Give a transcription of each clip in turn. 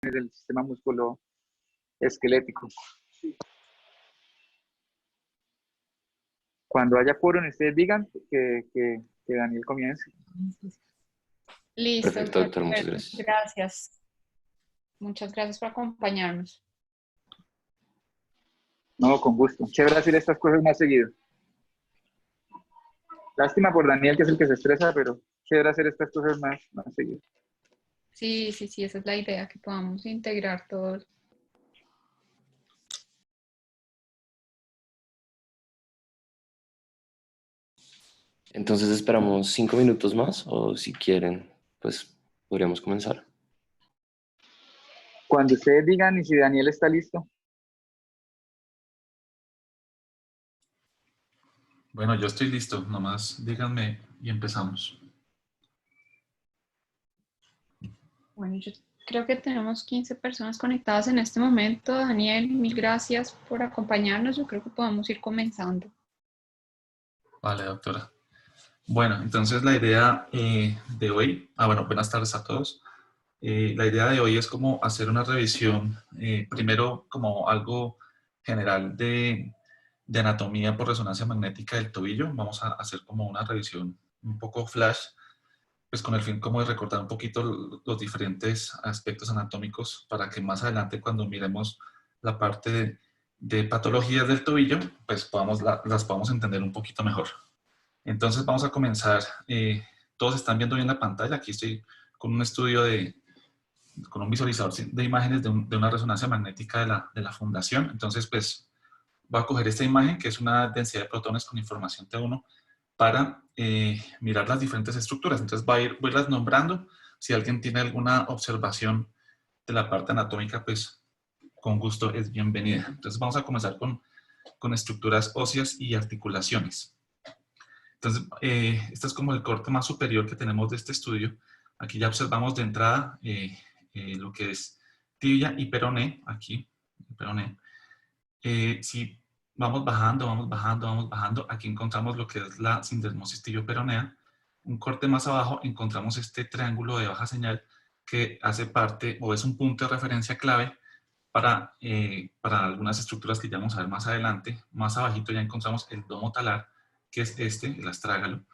del sistema musculoesquelético. Cuando haya quórum, ustedes digan que Daniel comience. Listo, Perfecto, doctor, muchas perfecto. gracias. Gracias. Muchas gracias por acompañarnos. No, con gusto. Chévere hacer estas cosas más seguido. Lástima por Daniel, que es el que se estresa, pero chévere hacer estas cosas más seguido. Sí, esa es la idea, que podamos integrar todo. Entonces esperamos 5 minutos más o si quieren, pues podríamos comenzar. Cuando ustedes digan y si Daniel está listo. Bueno, yo estoy listo, nomás díganme y empezamos. Bueno, yo creo que tenemos 15 personas conectadas en este momento. Daniel, mil gracias por acompañarnos. Yo creo que podemos ir comenzando. Vale, doctora. Bueno, entonces la idea de hoy, bueno, buenas tardes a todos. La idea de hoy es como hacer una revisión, primero como algo general de anatomía por resonancia magnética del tobillo. Vamos a hacer como una revisión un poco flash, pues con el fin como de recordar un poquito los diferentes aspectos anatómicos para que más adelante cuando miremos la parte de patologías del tobillo, pues las podamos entender un poquito mejor. Entonces vamos a comenzar. Todos están viendo bien la pantalla. Aquí estoy con un estudio con un visualizador de imágenes de una resonancia magnética de la fundación. Entonces pues voy a coger esta imagen que es una densidad de protones con información T1 para mirar las diferentes estructuras. Entonces voy a irlas nombrando. Si alguien tiene alguna observación de la parte anatómica, pues con gusto es bienvenida. Entonces vamos a comenzar con estructuras óseas y articulaciones. Entonces, este es como el corte más superior que tenemos de este estudio. Aquí ya observamos de entrada lo que es tibia y peroné, aquí, peroné. Si vamos bajando, vamos bajando, aquí encontramos lo que es la sindesmosis tibio-peronea. Un corte más abajo encontramos este triángulo de baja señal que hace parte o es un punto de referencia clave para algunas estructuras que ya vamos a ver más adelante. Más abajito ya encontramos el domo talar, que es el astrágalo,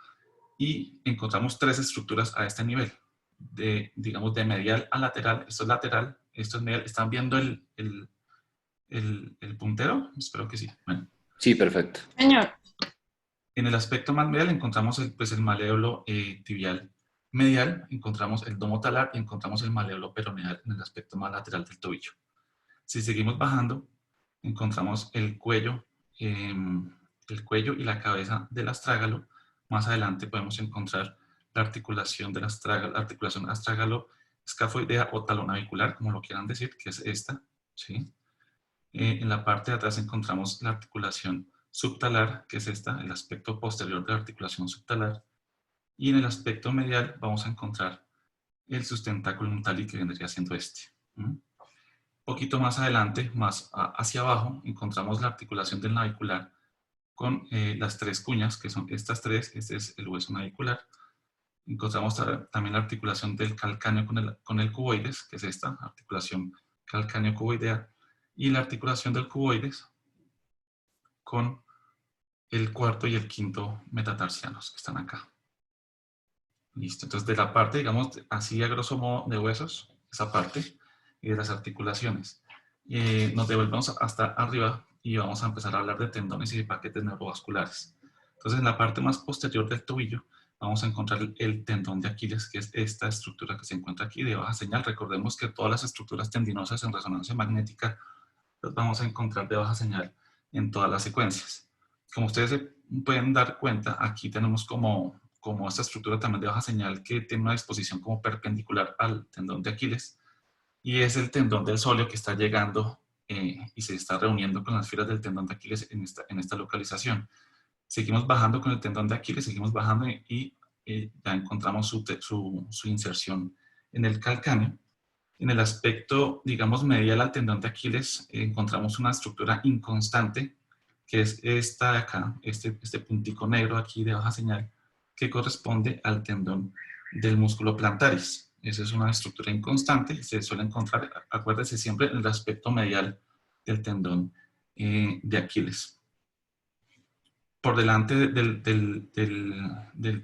y encontramos tres estructuras a este nivel, digamos de medial a lateral. Esto es lateral, esto es medial. ¿Están viendo el puntero? Espero que sí. Bueno. Sí, perfecto. Señor. En el aspecto más medial encontramos el maléolo tibial medial, encontramos el domo talar y encontramos el maléolo peroneal en el aspecto más lateral del tobillo. Si seguimos bajando, encontramos el cuello y la cabeza del astrágalo. Más adelante podemos encontrar la articulación del astrágalo, la articulación astrágalo-escafoidea o talonavicular, como lo quieran decir, que es esta, ¿sí? En la parte de atrás encontramos la articulación subtalar, que es esta, el aspecto posterior de la articulación subtalar. Y en el aspecto medial vamos a encontrar el sustentáculo tali, que vendría siendo este. Un poquito más adelante, más hacia abajo, encontramos la articulación del navicular con las tres cuñas, que son estas tres. Este es el hueso navicular. Encontramos también la articulación del calcáneo con el cuboides, que es esta articulación calcáneo-cuboidea, y la articulación del cuboides con el cuarto y el quinto metatarsianos, que están acá. Listo, entonces de la parte, digamos, así a grosso modo de huesos, esa parte, y de las articulaciones. Nos devolvemos hasta arriba y vamos a empezar a hablar de tendones y de paquetes neurovasculares. Entonces en la parte más posterior del tobillo vamos a encontrar el tendón de Aquiles, que es esta estructura que se encuentra aquí de baja señal. Recordemos que todas las estructuras tendinosas en resonancia magnética las vamos a encontrar de baja señal en todas las secuencias. Como ustedes se pueden dar cuenta, aquí tenemos como esta estructura también de baja señal que tiene una disposición como perpendicular al tendón de Aquiles, y es el tendón del sóleo que está llegando y se está reuniendo con las fibras del tendón de Aquiles en esta localización. Seguimos bajando con el tendón de Aquiles, seguimos bajando y ya encontramos su inserción en el calcáneo. En el aspecto, digamos, medial al tendón de Aquiles, encontramos una estructura inconstante, que es esta de acá, este puntico negro aquí de baja señal, que corresponde al tendón del músculo plantaris. Esa es una estructura inconstante y se suele encontrar, acuérdese siempre, en el aspecto medial del tendón de Aquiles. Por delante del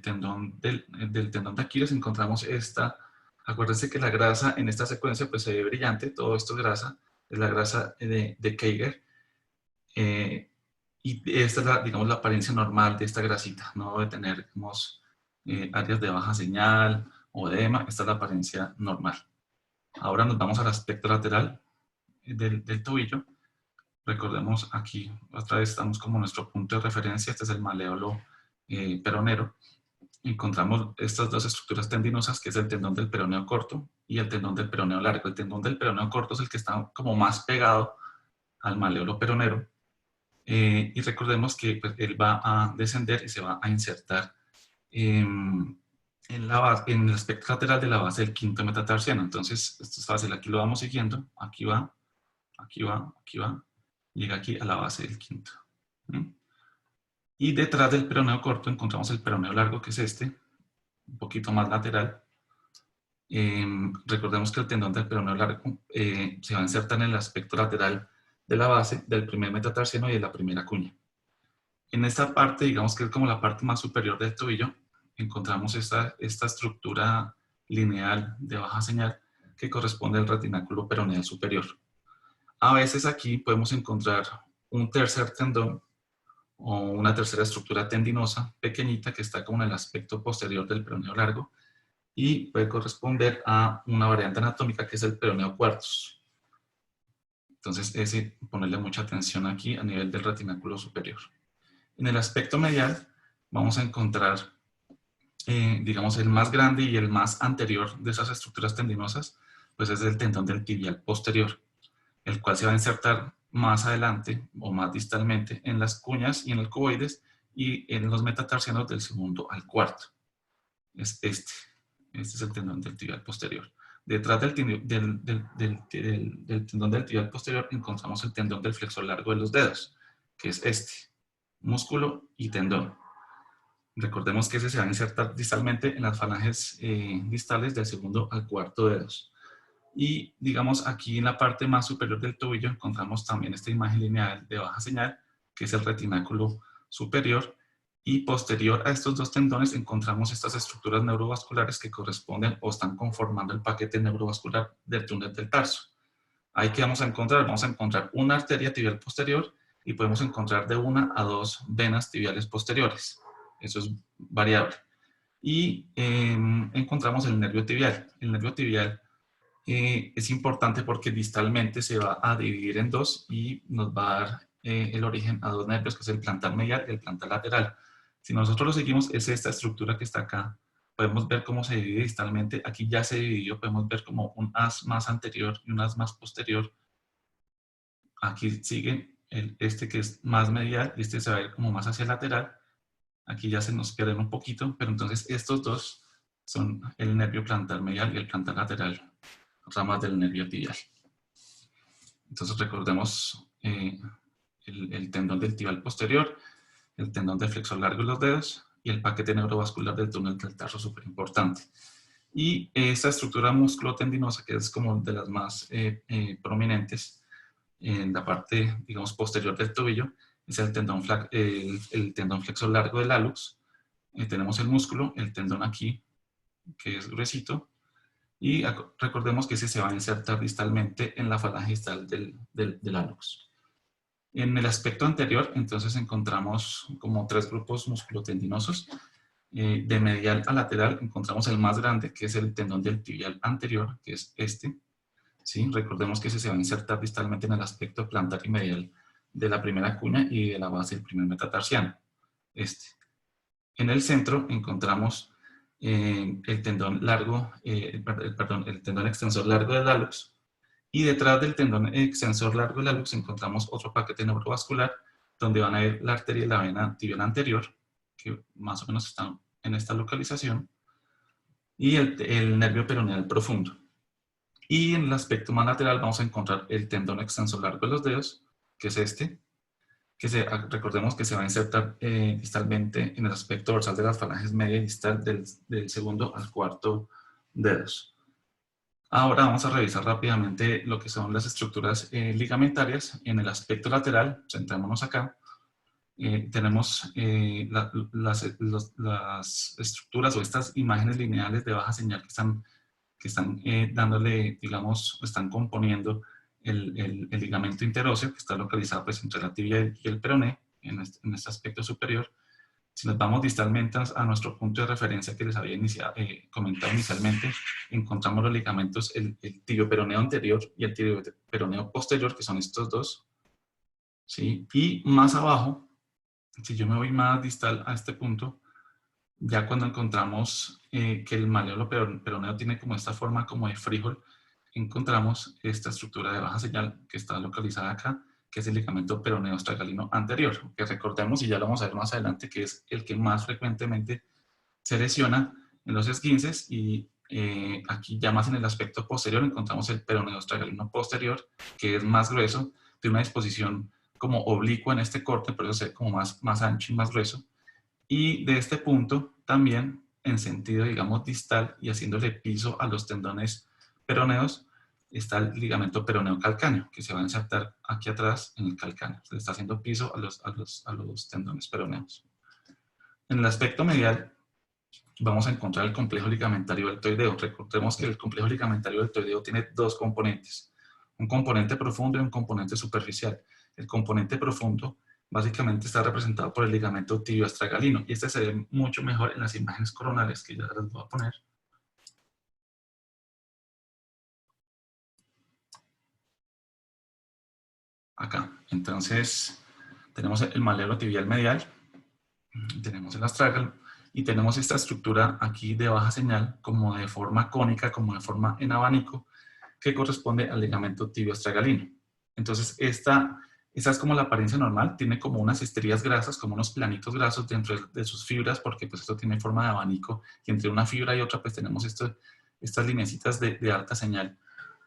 tendón de Aquiles encontramos esta. Acuérdense que la grasa en esta secuencia pues se ve brillante, todo esto es grasa, es la grasa de Keiger. Y esta es la, digamos, la apariencia normal de esta grasita, no debe tener, digamos, áreas de baja señal o edema, esta es la apariencia normal. Ahora nos vamos al aspecto lateral del tobillo. Recordemos aquí, otra vez estamos como nuestro punto de referencia, este es el maléolo peronero. Encontramos estas dos estructuras tendinosas, que es el tendón del peroneo corto y el tendón del peroneo largo. El tendón del peroneo corto es el que está como más pegado al maléolo peronero. Y recordemos que pues, él va a descender y se va a insertar en el aspecto lateral de la base del quinto metatarsiano. Entonces, esto es fácil, aquí lo vamos siguiendo, aquí va, aquí va, aquí va, llega aquí a la base del quinto. Y detrás del peroneo corto encontramos el peroneo largo, que es este, un poquito más lateral. Recordemos que el tendón del peroneo largo se va a insertar en el aspecto lateral de la base del primer metatarsiano y de la primera cuña. En esta parte, digamos que es como la parte más superior del tobillo, encontramos esta estructura lineal de baja señal que corresponde al retináculo peroneal superior. A veces aquí podemos encontrar un tercer tendón o una tercera estructura tendinosa pequeñita que está como en el aspecto posterior del peroneo largo y puede corresponder a una variante anatómica que es el peroneo cuartus. Entonces, ponerle mucha atención aquí a nivel del retináculo superior. En el aspecto medial vamos a encontrar, digamos, el más grande y el más anterior de esas estructuras tendinosas, pues es el tendón del tibial posterior, el cual se va a insertar más adelante o más distalmente en las cuñas y en el cuboides y en los metatarsianos del segundo al cuarto. Es este es el tendón del tibial posterior. Detrás del tendón del tibial posterior encontramos el tendón del flexor largo de los dedos, que es este, músculo y tendón. Recordemos que ese se va a insertar distalmente en las falanges distales del segundo al cuarto dedos. Y digamos aquí en la parte más superior del tobillo encontramos también esta imagen lineal de baja señal, que es el retináculo superior. Y posterior a estos dos tendones encontramos estas estructuras neurovasculares que corresponden o están conformando el paquete neurovascular del túnel del tarso. Ahí que vamos a encontrar una arteria tibial posterior y podemos encontrar de 1 a 2 venas tibiales posteriores. Eso es variable. Y encontramos el nervio tibial. El nervio tibial es importante porque distalmente se va a dividir en dos y nos va a dar el origen a dos nervios, que es el plantar medial y el plantar lateral. Si nosotros lo seguimos, es esta estructura que está acá. Podemos ver cómo se divide distalmente. Aquí ya se dividió, podemos ver como un haz más anterior y un haz más posterior. Aquí sigue este que es más medial y este se va a ir como más hacia el lateral. Aquí ya se nos pierde un poquito, pero entonces estos dos son el nervio plantar medial y el plantar lateral, ramas del nervio tibial. Entonces recordemos el tendón del tibial posterior, el tendón del flexor largo de los dedos y el paquete neurovascular del túnel del tarso, súper importante. Y esta estructura musculotendinosa, que es como de las más prominentes en la parte, digamos, posterior del tobillo, es el tendón flexor largo del hallux. Tenemos el músculo, el tendón aquí, que es gruesito, y recordemos que ese se va a insertar distalmente en la falange distal del hallux. En el aspecto anterior, entonces, encontramos como tres grupos musculotendinosos. De medial a lateral encontramos el más grande, que es el tendón del tibial anterior, que es este. ¿Sí? Recordemos que ese se va a insertar distalmente en el aspecto plantar y medial de la primera cuña y de la base del primer metatarsiano. Este. En el centro encontramos el tendón largo, el tendón extensor largo del hallux. Y detrás del tendón extensor largo del hallux encontramos otro paquete neurovascular donde van a ir la arteria y la vena tibial anterior, que más o menos están en esta localización, y el nervio peroneal profundo. Y en el aspecto más lateral vamos a encontrar el tendón extensor largo de los dedos, que es este, que recordemos que se va a insertar distalmente en el aspecto dorsal de las falanges media y distal del segundo al cuarto dedos. Ahora vamos a revisar rápidamente lo que son las estructuras ligamentarias. En el aspecto lateral, centrémonos acá, tenemos las estructuras o estas imágenes lineales de baja señal que están dándole, digamos, están componiendo el ligamento interóseo, que está localizado pues, entre la tibia y el peroné, en este aspecto superior. Si nos vamos distalmente a nuestro punto de referencia que les había comentado inicialmente, encontramos los ligamentos, el tibio-peroneo anterior y el tibio-peroneo posterior, que son estos dos. ¿Sí? Y más abajo, si yo me voy más distal a este punto, ya cuando encontramos que el maleolo peroneo tiene como esta forma como de frijol, encontramos esta estructura de baja señal que está localizada acá, que es el ligamento peroneo astragalino anterior, que recordemos, y ya lo vamos a ver más adelante, que es el que más frecuentemente se lesiona en los esguinces, y aquí ya más en el aspecto posterior encontramos el peroneo astragalino posterior, que es más grueso, tiene una disposición como oblicua en este corte, por eso se ve como más ancho y más grueso. Y de este punto también, en sentido, digamos, distal y haciéndole piso a los tendones peroneos, está el ligamento peroneo calcáneo, que se va a insertar aquí atrás en el calcáneo. Se le está haciendo piso a los tendones peroneos. En el aspecto medial, vamos a encontrar el complejo ligamentario deltoideo. Recordemos que el complejo ligamentario deltoideo tiene dos componentes. Un componente profundo y un componente superficial. El componente profundo básicamente está representado por el ligamento tibio astragalino, y este se ve mucho mejor en las imágenes coronales que ya las voy a poner. Acá. Entonces, tenemos el maleolo tibial medial, tenemos el astrágalo, y tenemos esta estructura aquí de baja señal, como de forma cónica, como de forma en abanico, que corresponde al ligamento tibio astragalino. Entonces, esta es como la apariencia normal, tiene como unas estrías grasas, como unos planitos grasos dentro de sus fibras, porque pues esto tiene forma de abanico, y entre una fibra y otra pues tenemos estas lineecitas de alta señal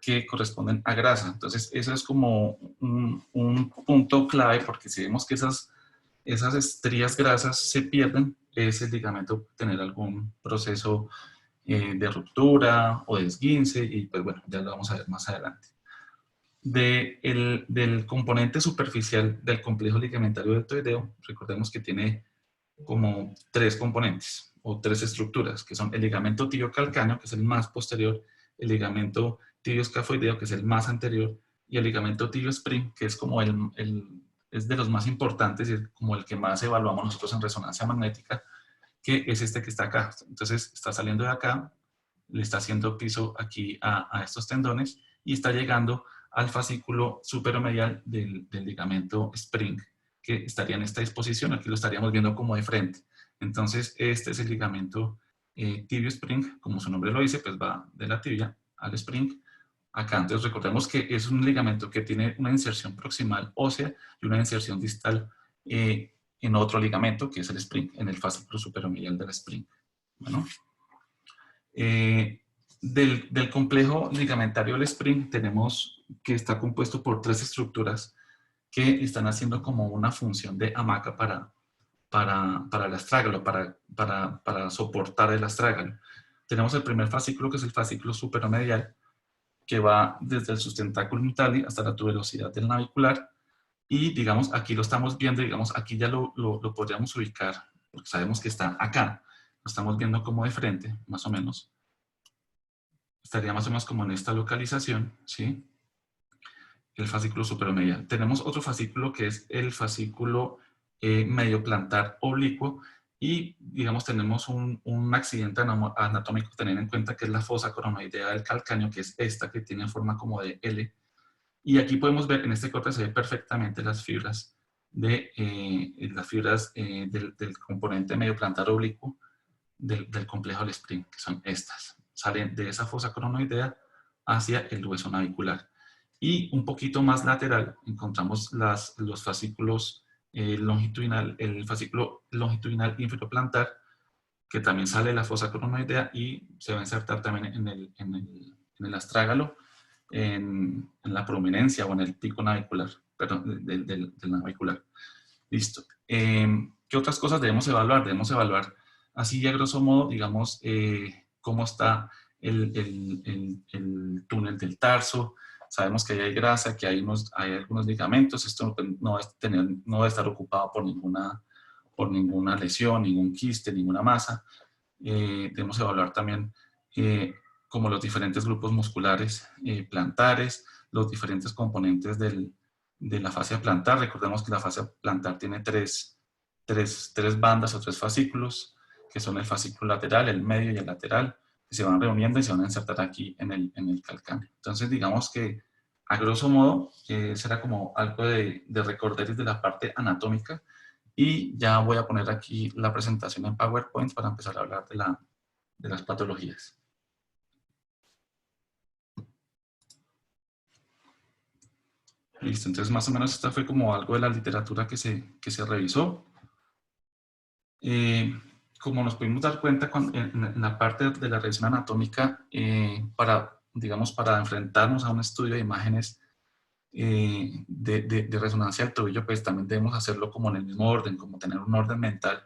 que corresponden a grasa. Entonces, eso es como un punto clave, porque si vemos que esas estrías grasas se pierden, es el ligamento tener algún proceso de ruptura o de esguince, y pues bueno, ya lo vamos a ver más adelante. Del componente superficial del complejo ligamentario deltoideo, recordemos que tiene como tres componentes o tres estructuras, que son el ligamento tibio calcáneo, que es el más posterior, el ligamento tibio escafoideo, que es el más anterior, y el ligamento tibio spring, que es como es de los más importantes y como el que más evaluamos nosotros en resonancia magnética, que es este que está acá. Entonces está saliendo de acá, le está haciendo piso aquí a estos tendones y está llegando al fascículo superomedial del ligamento spring, que estaría en esta disposición. Aquí lo estaríamos viendo como de frente. Entonces este es el ligamento tibio spring, como su nombre lo dice, pues va de la tibia al spring. Acá, entonces recordemos que es un ligamento que tiene una inserción proximal ósea y una inserción distal en otro ligamento, que es el spring, en el fascículo superomedial del spring. Bueno, del complejo ligamentario del spring tenemos que está compuesto por tres estructuras que están haciendo como una función de hamaca para el astrágalo, para soportar el astrágalo. Tenemos el primer fascículo, que es el fascículo superomedial, que va desde el sustentáculo mitali hasta la tuberosidad del navicular, y digamos aquí lo estamos viendo, digamos aquí ya lo podríamos ubicar, porque sabemos que está acá, lo estamos viendo como de frente, más o menos, estaría más o menos como en esta localización, ¿sí? El fascículo superomedial. Tenemos otro fascículo que es el fascículo medio plantar oblicuo, y digamos tenemos un accidente anatómico a tener en cuenta, que es la fosa coronoidea del calcáneo, que es esta que tiene forma como de L, y aquí podemos ver, en este corte se ve perfectamente las fibras del componente medio plantar oblicuo del complejo del spring, que son estas. Salen de esa fosa coronoidea hacia el hueso navicular. Y un poquito más lateral encontramos los fascículos el fascículo longitudinal inferoplantar, que también sale de la fosa coronoidea y se va a insertar también en el astrágalo, en la prominencia o en el pico navicular, perdón, del navicular. Listo. ¿Qué otras cosas debemos evaluar? Debemos evaluar así a grosso modo, digamos, cómo está el túnel del tarso, sabemos que ahí hay grasa, que hay algunos ligamentos, esto no va a estar ocupado por ninguna lesión, ningún quiste, ninguna masa. Debemos evaluar también como los diferentes grupos musculares plantares, los diferentes componentes de la fascia plantar. Recordemos que la fascia plantar tiene tres bandas o tres fascículos, que son el fascículo lateral, el medio y el lateral, que se van reuniendo y se van a insertar aquí en el calcáneo. Entonces, digamos que, a grosso modo, será como algo de recorderis de la parte anatómica, y ya voy a poner aquí la presentación en PowerPoint para empezar a hablar de las patologías. Listo, entonces más o menos esta fue como algo de la literatura que se revisó. Como nos pudimos dar cuenta en la parte de la revisión anatómica, para enfrentarnos a un estudio de imágenes de resonancia del tobillo, pues también debemos hacerlo como en el mismo orden, como tener un orden mental,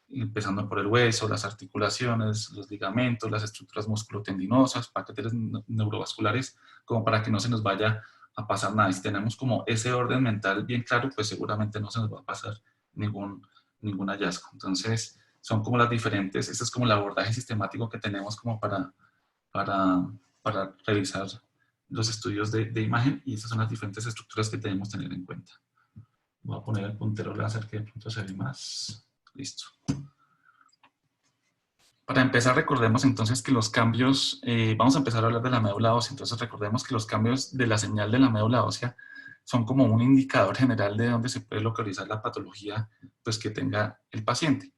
empezando por el hueso, las articulaciones, los ligamentos, las estructuras musculotendinosas, paquetes neurovasculares, como para que no se nos vaya a pasar nada. Y si tenemos como ese orden mental bien claro, pues seguramente no se nos va a pasar ningún hallazgo. Entonces, son como las diferentes, este es como el abordaje sistemático que tenemos como para revisar los estudios de imagen, y estas son las diferentes estructuras que debemos tener en cuenta. Voy a poner el puntero láser que de pronto se ve más. Listo. Para empezar, recordemos entonces que los cambios, vamos a empezar a hablar de la médula ósea. Entonces recordemos que los cambios de la señal de la médula ósea son como un indicador general de dónde se puede localizar la patología pues, que tenga el paciente.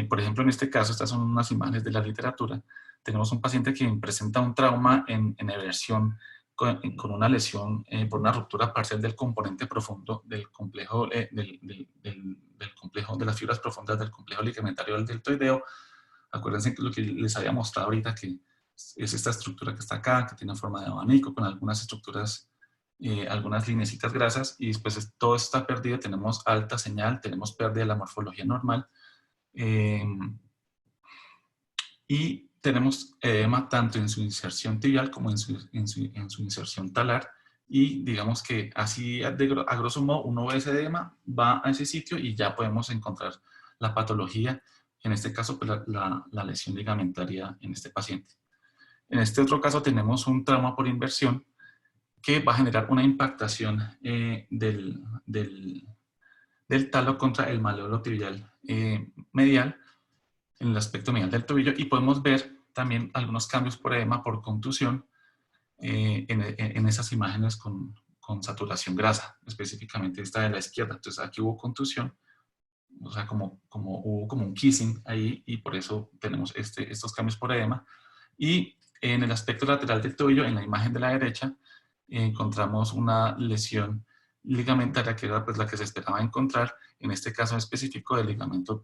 Por ejemplo, en este caso, estas son unas imágenes de la literatura. Tenemos un paciente que presenta un trauma en eversión con una lesión por una ruptura parcial del componente profundo del complejo, del complejo de las fibras profundas del complejo ligamentario del deltoideo. Acuérdense que lo que les había mostrado ahorita, que es esta estructura que está acá, que tiene forma de abanico, con algunas estructuras, algunas lineecitas grasas, y después todo esto está perdido, tenemos alta señal, tenemos pérdida de la morfología normal, y tenemos edema tanto en su inserción tibial como en su inserción talar, y digamos que así a grosso modo uno ve ese edema, va a ese sitio y ya podemos encontrar la patología, en este caso pues, la lesión ligamentaria en este paciente. En este otro caso tenemos un trauma por inversión que va a generar una impactación del talo contra el maleolo tibial medial en el aspecto medial del tobillo, y podemos ver también algunos cambios por edema, por contusión en esas imágenes con saturación grasa, específicamente esta de la izquierda. Entonces aquí hubo contusión, o sea, hubo como un kissing ahí, y por eso tenemos estos cambios por edema. Y en el aspecto lateral del tobillo, en la imagen de la derecha, encontramos una lesión ligamentaria que era pues la que se esperaba encontrar, en este caso específico del ligamento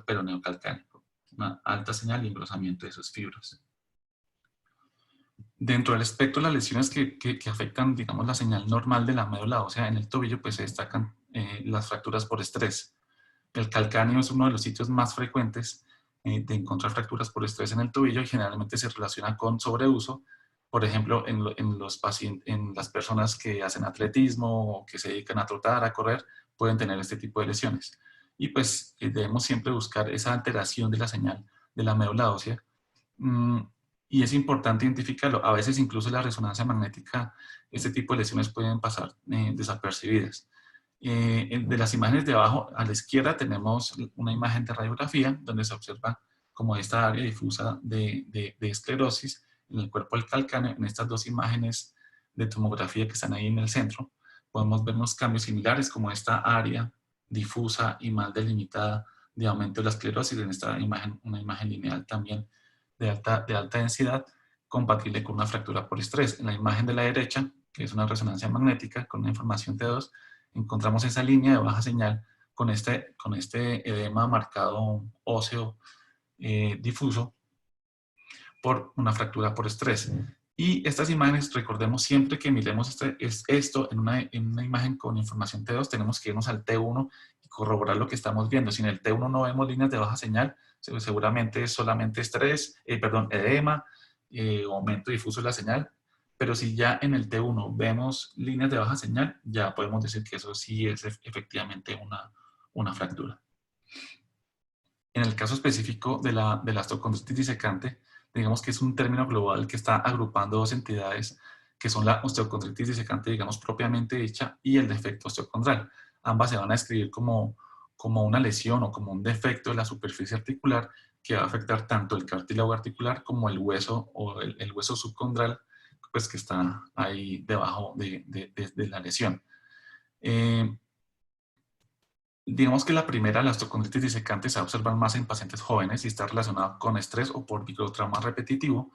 peroneo calcáneo, una alta señal y engrosamiento de sus fibras. Dentro del espectro de las lesiones que afectan, digamos, la señal normal de la médula ósea en el tobillo, pues se destacan las fracturas por estrés. El calcáneo es uno de los sitios más frecuentes de encontrar fracturas por estrés en el tobillo, y generalmente se relaciona con sobreuso. Por ejemplo, en las personas que hacen atletismo o que se dedican a trotar, a correr, pueden tener este tipo de lesiones. Y pues debemos siempre buscar esa alteración de la señal de la médula ósea. Y es importante identificarlo. A veces incluso la resonancia magnética, este tipo de lesiones pueden pasar desapercibidas. De las imágenes de abajo a la izquierda tenemos una imagen de radiografía donde se observa como esta área difusa de esclerosis en el cuerpo del calcáneo. En estas dos imágenes de tomografía que están ahí en el centro, podemos ver unos cambios similares como esta área difusa y mal delimitada de aumento de la esclerosis. En esta imagen, una imagen lineal también de alta densidad, compatible con una fractura por estrés. En la imagen de la derecha, que es una resonancia magnética con una información T2, encontramos esa línea de baja señal con este edema marcado óseo difuso por una fractura por estrés. Y estas imágenes, recordemos siempre que miremos esto en una imagen con información T2, tenemos que irnos al T1 y corroborar lo que estamos viendo. Si en el T1 no vemos líneas de baja señal, seguramente es solamente edema, aumento difuso de la señal, pero si ya en el T1 vemos líneas de baja señal, ya podemos decir que eso sí es efectivamente una fractura. En el caso específico de la osteocondritis disecante, digamos que es un término global que está agrupando dos entidades, que son la osteocondritis disecante, digamos, propiamente dicha, y el defecto osteocondral. Ambas se van a describir como una lesión o como un defecto de la superficie articular que va a afectar tanto el cartílago articular como el hueso o el hueso subcondral, pues que está ahí debajo de la lesión. Digamos que la primera, la osteocondritis disecante, se observa más en pacientes jóvenes y está relacionada con estrés o por microtrauma repetitivo.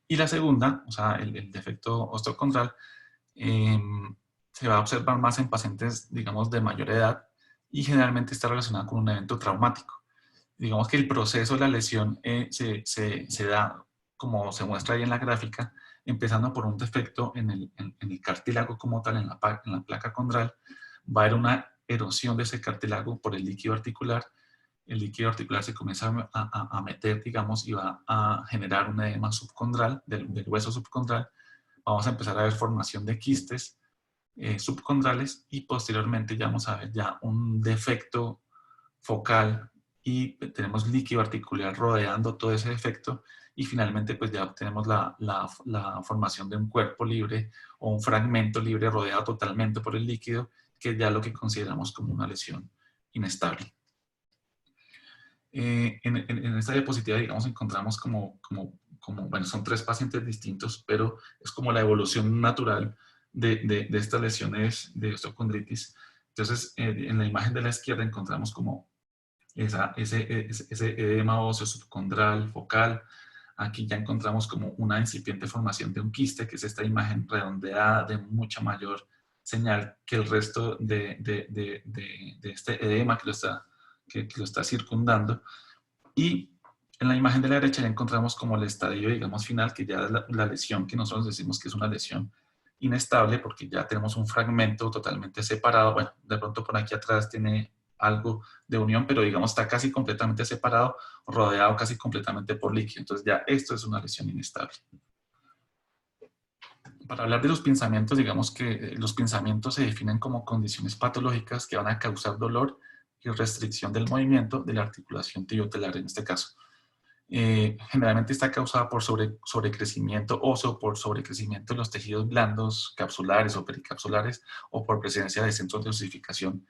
Y la segunda, o sea, el defecto osteocondral, se va a observar más en pacientes, digamos, de mayor edad y generalmente está relacionada con un evento traumático. Digamos que el proceso de la lesión se da, como se muestra ahí en la gráfica, empezando por un defecto en el cartílago como tal, en la placa condral. Va a haber una erosión de ese cartílago por el líquido articular. El líquido articular se comienza a meter, digamos, y va a generar un edema subcondral, del hueso subcondral. Vamos a empezar a ver formación de quistes subcondrales y posteriormente ya vamos a ver ya un defecto focal y tenemos líquido articular rodeando todo ese defecto y finalmente pues ya obtenemos la formación de un cuerpo libre o un fragmento libre rodeado totalmente por el líquido, que es ya lo que consideramos como una lesión inestable. En esta diapositiva, digamos, encontramos bueno, son 3 pacientes distintos, pero es como la evolución natural de estas lesiones de osteocondritis. Entonces, en la imagen de la izquierda encontramos como ese edema óseo subcondral focal. Aquí ya encontramos como una incipiente formación de un quiste, que es esta imagen redondeada de mucha mayor señal que el resto de este edema que lo está circundando. Y en la imagen de la derecha ya encontramos como el estadio, digamos, final, que ya es la lesión que nosotros decimos que es una lesión inestable, porque ya tenemos un fragmento totalmente separado. Bueno, de pronto por aquí atrás tiene algo de unión, pero digamos está casi completamente separado, rodeado casi completamente por líquido. Entonces ya esto es una lesión inestable. Para hablar de los pinzamientos, digamos que los pinzamientos se definen como condiciones patológicas que van a causar dolor y restricción del movimiento de la articulación tibiotelar en este caso. Generalmente está causada por sobrecrecimiento óseo, por sobrecrecimiento de los tejidos blandos, capsulares o pericapsulares, o por presencia de centros de osificación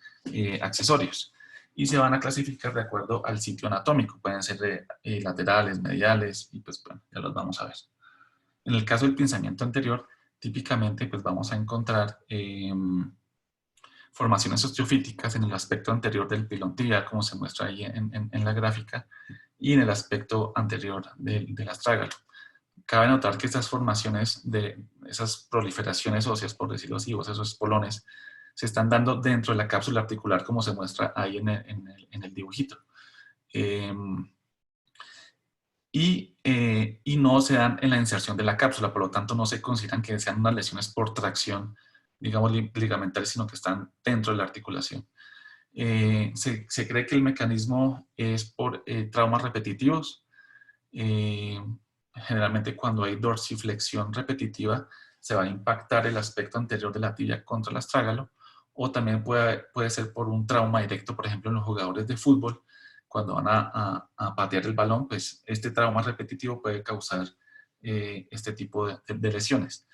accesorios. Y se van a clasificar de acuerdo al sitio anatómico. Pueden ser laterales, mediales, y pues bueno, ya los vamos a ver. En el caso del pinzamiento anterior, típicamente pues vamos a encontrar formaciones osteofíticas en el aspecto anterior del pilón tibial, como se muestra ahí en la gráfica, y en el aspecto anterior del astrágalo. Cabe notar que estas formaciones, esas proliferaciones óseas, por decirlo así, o esos espolones, se están dando dentro de la cápsula articular, como se muestra ahí en el dibujito. Y no se dan en la inserción de la cápsula, por lo tanto no se consideran que sean unas lesiones por tracción, digamos, ligamentar, sino que están dentro de la articulación. Se cree que el mecanismo es por traumas repetitivos. Generalmente cuando hay dorsiflexión repetitiva se va a impactar el aspecto anterior de la tibia contra el astrágalo, o también puede ser por un trauma directo, por ejemplo en los jugadores de fútbol, cuando van a patear el balón, pues este trauma repetitivo puede causar este tipo de lesiones.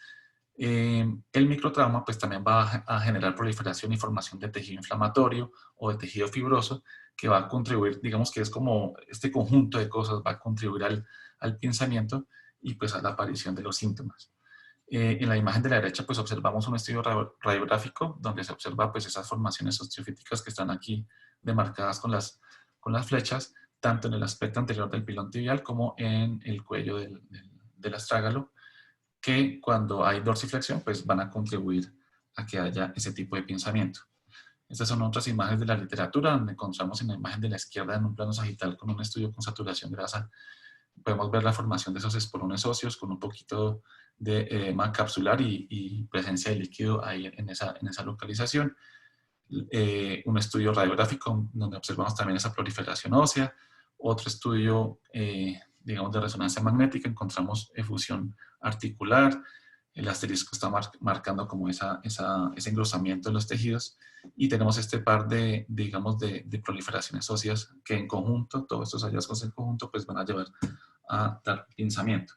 El microtrauma pues también va a generar proliferación y formación de tejido inflamatorio o de tejido fibroso, que va a contribuir, digamos que es como este conjunto de cosas va a contribuir al pinzamiento y pues a la aparición de los síntomas. En la imagen de la derecha pues observamos un estudio radiográfico donde se observa pues esas formaciones osteofíticas que están aquí demarcadas con las flechas, tanto en el aspecto anterior del pilón tibial como en el cuello del astrágalo, que cuando hay dorsiflexión pues van a contribuir a que haya ese tipo de pinzamiento. Estas son otras imágenes de la literatura, donde encontramos en la imagen de la izquierda en un plano sagital con un estudio con saturación grasa, podemos ver la formación de esos espolones óseos con un poquito de edema capsular y presencia de líquido ahí en esa localización. Un estudio radiográfico donde observamos también esa proliferación ósea, Otro estudio, digamos, de resonancia magnética, encontramos efusión articular. El asterisco está marcando como ese engrosamiento en los tejidos. Y tenemos este par digamos, de proliferaciones óseas que en conjunto, todos estos hallazgos en conjunto, pues van a llevar a dar pinzamiento.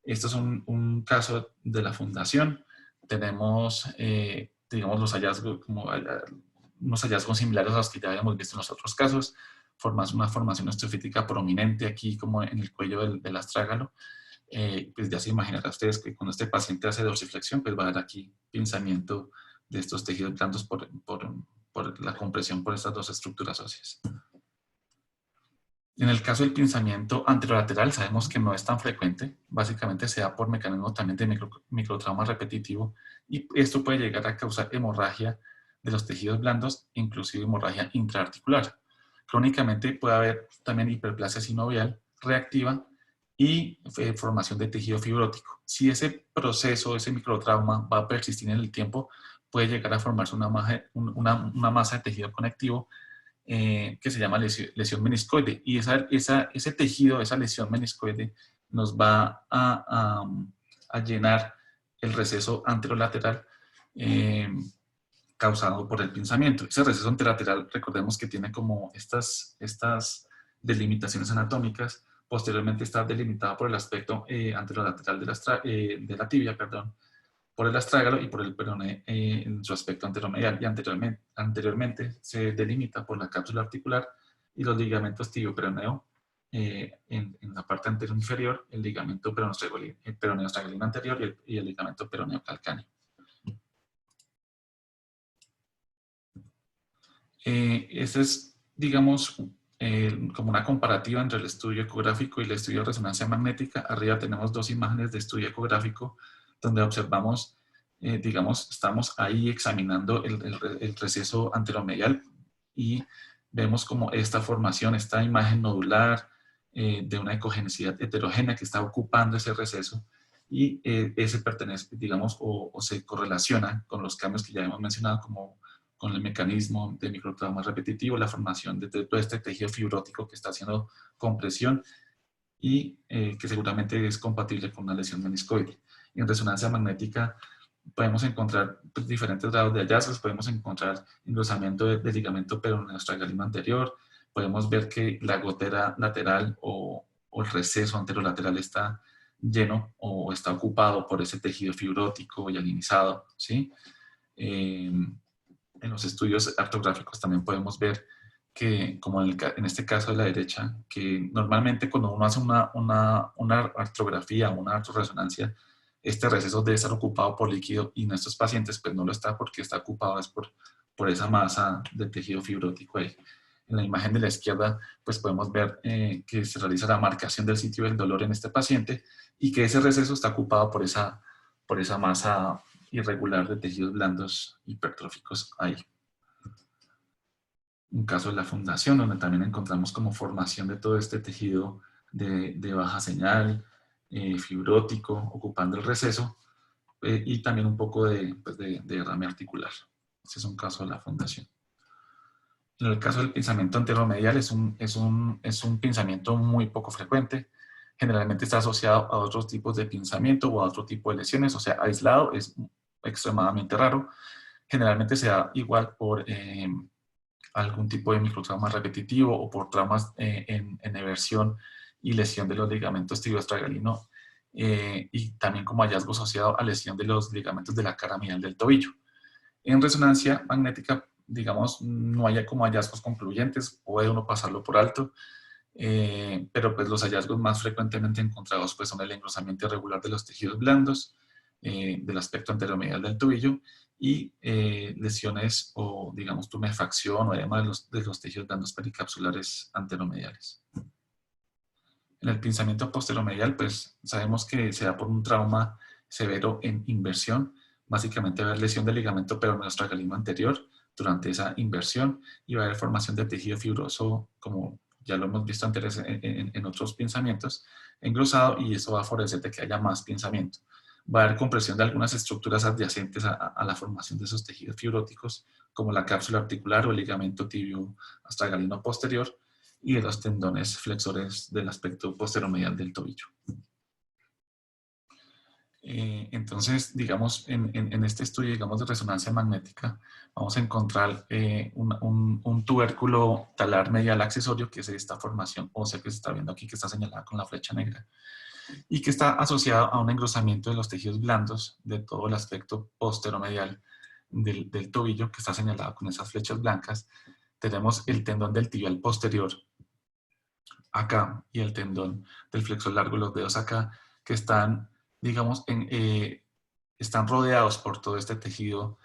Esto es un caso de la fundación. Tenemos, digamos, los hallazgos, unos hallazgos similares a los que ya habíamos visto en los otros casos. Una formación osteofítica prominente aquí como en el cuello del astrágalo. Pues ya se imaginarán ustedes que cuando este paciente hace dorsiflexión, pues va a haber aquí pinzamiento de estos tejidos blandos por la compresión por estas dos estructuras óseas. En el caso del pinzamiento anterolateral sabemos que no es tan frecuente, básicamente se da por mecanismo también de microtrauma repetitivo, y esto puede llegar a causar hemorragia de los tejidos blandos, inclusive hemorragia intraarticular. Crónicamente puede haber también hiperplasia sinovial reactiva y formación de tejido fibrótico. Si ese proceso, ese microtrauma va a persistir en el tiempo, puede llegar a formarse una masa de tejido conectivo que se llama lesión meniscoide. Y ese tejido, esa lesión meniscoide, nos va a llenar el receso anterolateral causado por el pinzamiento. Ese receso anterolateral, recordemos que tiene como estas delimitaciones anatómicas. Posteriormente está delimitado por el aspecto anterolateral de la tibia, perdón, por el astrágalo y por el peroné en su aspecto anteromedial, y anteriormente se delimita por la cápsula articular y los ligamentos tibio-peroneo en la parte anterior inferior, el ligamento peroneo-astragalino anterior y el ligamento peroneo calcáneo. Este es, digamos, como una comparativa entre el estudio ecográfico y el estudio de resonancia magnética. Arriba tenemos dos imágenes de estudio ecográfico donde observamos, digamos, estamos ahí examinando el receso anteromedial y vemos como esta formación, esta imagen nodular de una ecogenicidad heterogénea que está ocupando ese receso, y ese pertenece, digamos, o se correlaciona con los cambios que ya hemos mencionado, como con el mecanismo de microtrauma repetitivo, la formación de todo este tejido fibrótico que está haciendo compresión y que seguramente es compatible con una lesión meniscoide. En resonancia magnética podemos encontrar pues, diferentes grados de hallazgos, podemos encontrar engrosamiento del ligamento peroneo-astragalino anterior, podemos ver que la gotera lateral o el receso anterolateral está lleno o está ocupado por ese tejido fibrótico y alinizado, ¿sí? En los estudios artrográficos también podemos ver que, como en este caso de la derecha, que normalmente cuando uno hace una artrografía o una artroresonancia, este receso debe estar ocupado por líquido, y en estos pacientes pues no lo está, porque está ocupado es por esa masa de tejido fibrótico ahí. En la imagen de la izquierda pues podemos ver que se realiza la marcación del sitio del dolor en este paciente y que ese receso está ocupado por esa masa irregular de tejidos blandos hipertróficos ahí. Un caso de la fundación, donde también encontramos como formación de todo este tejido de baja señal, fibrótico, ocupando el receso, y también un poco de derrame articular. Ese es un caso de la fundación. En el caso del pinzamiento anteromedial es un pinzamiento muy poco frecuente. Generalmente está asociado a otros tipos de pinzamiento o a otro tipo de lesiones, o sea, aislado es extremadamente raro. Generalmente se da igual por algún tipo de microtrauma repetitivo o por traumas en eversión y lesión de los ligamentos tibio-astragalino, y también como hallazgo asociado a lesión de los ligamentos de la cara medial del tobillo. En resonancia magnética, digamos, no hay como hallazgos concluyentes, puede uno pasarlo por alto, pero pues los hallazgos más frecuentemente encontrados pues son el engrosamiento irregular de los tejidos blandos, del aspecto anteromedial del tobillo, y lesiones o, digamos, tumefacción o edema de los tejidos blandos pericapsulares anteromediales. En el pinzamiento posteromedial, pues sabemos que se da por un trauma severo en inversión. Básicamente va a haber lesión del ligamento peroneo-astragalino anterior durante esa inversión, y va a haber formación de tejido fibroso, como ya lo hemos visto antes en otros pinzamientos, engrosado, y eso va a favorecer de que haya más pinzamiento. Va a haber compresión de algunas estructuras adyacentes a la formación de esos tejidos fibróticos, como la cápsula articular o el ligamento tibio-astragalino posterior, y de los tendones flexores del aspecto posteromedial del tobillo. Entonces, digamos, en este estudio, digamos, de resonancia magnética, vamos a encontrar un tubérculo talar medial accesorio, que es esta formación ósea que se está viendo aquí, que está señalada con la flecha negra, y que está asociado a un engrosamiento de los tejidos blandos de todo el aspecto posteromedial del tobillo, que está señalado con esas flechas blancas. Tenemos el tendón del tibial posterior acá y el tendón del flexor largo de los dedos acá, que están, digamos, están rodeados por todo este tejido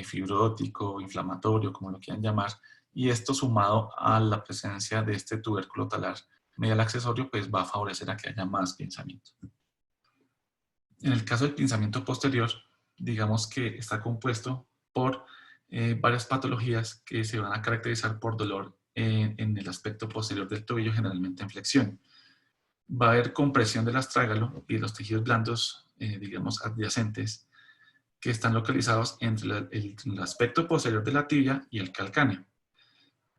fibrótico, inflamatorio, como lo quieran llamar, y esto sumado a la presencia de este tubérculo talar medial accesorio, pues va a favorecer a que haya más pinzamiento. En el caso del pinzamiento posterior, digamos que está compuesto por varias patologías que se van a caracterizar por dolor en el aspecto posterior del tobillo, generalmente en flexión. Va a haber compresión del astrágalo y de los tejidos blandos, digamos, adyacentes, que están localizados entre el aspecto posterior de la tibia y el calcáneo.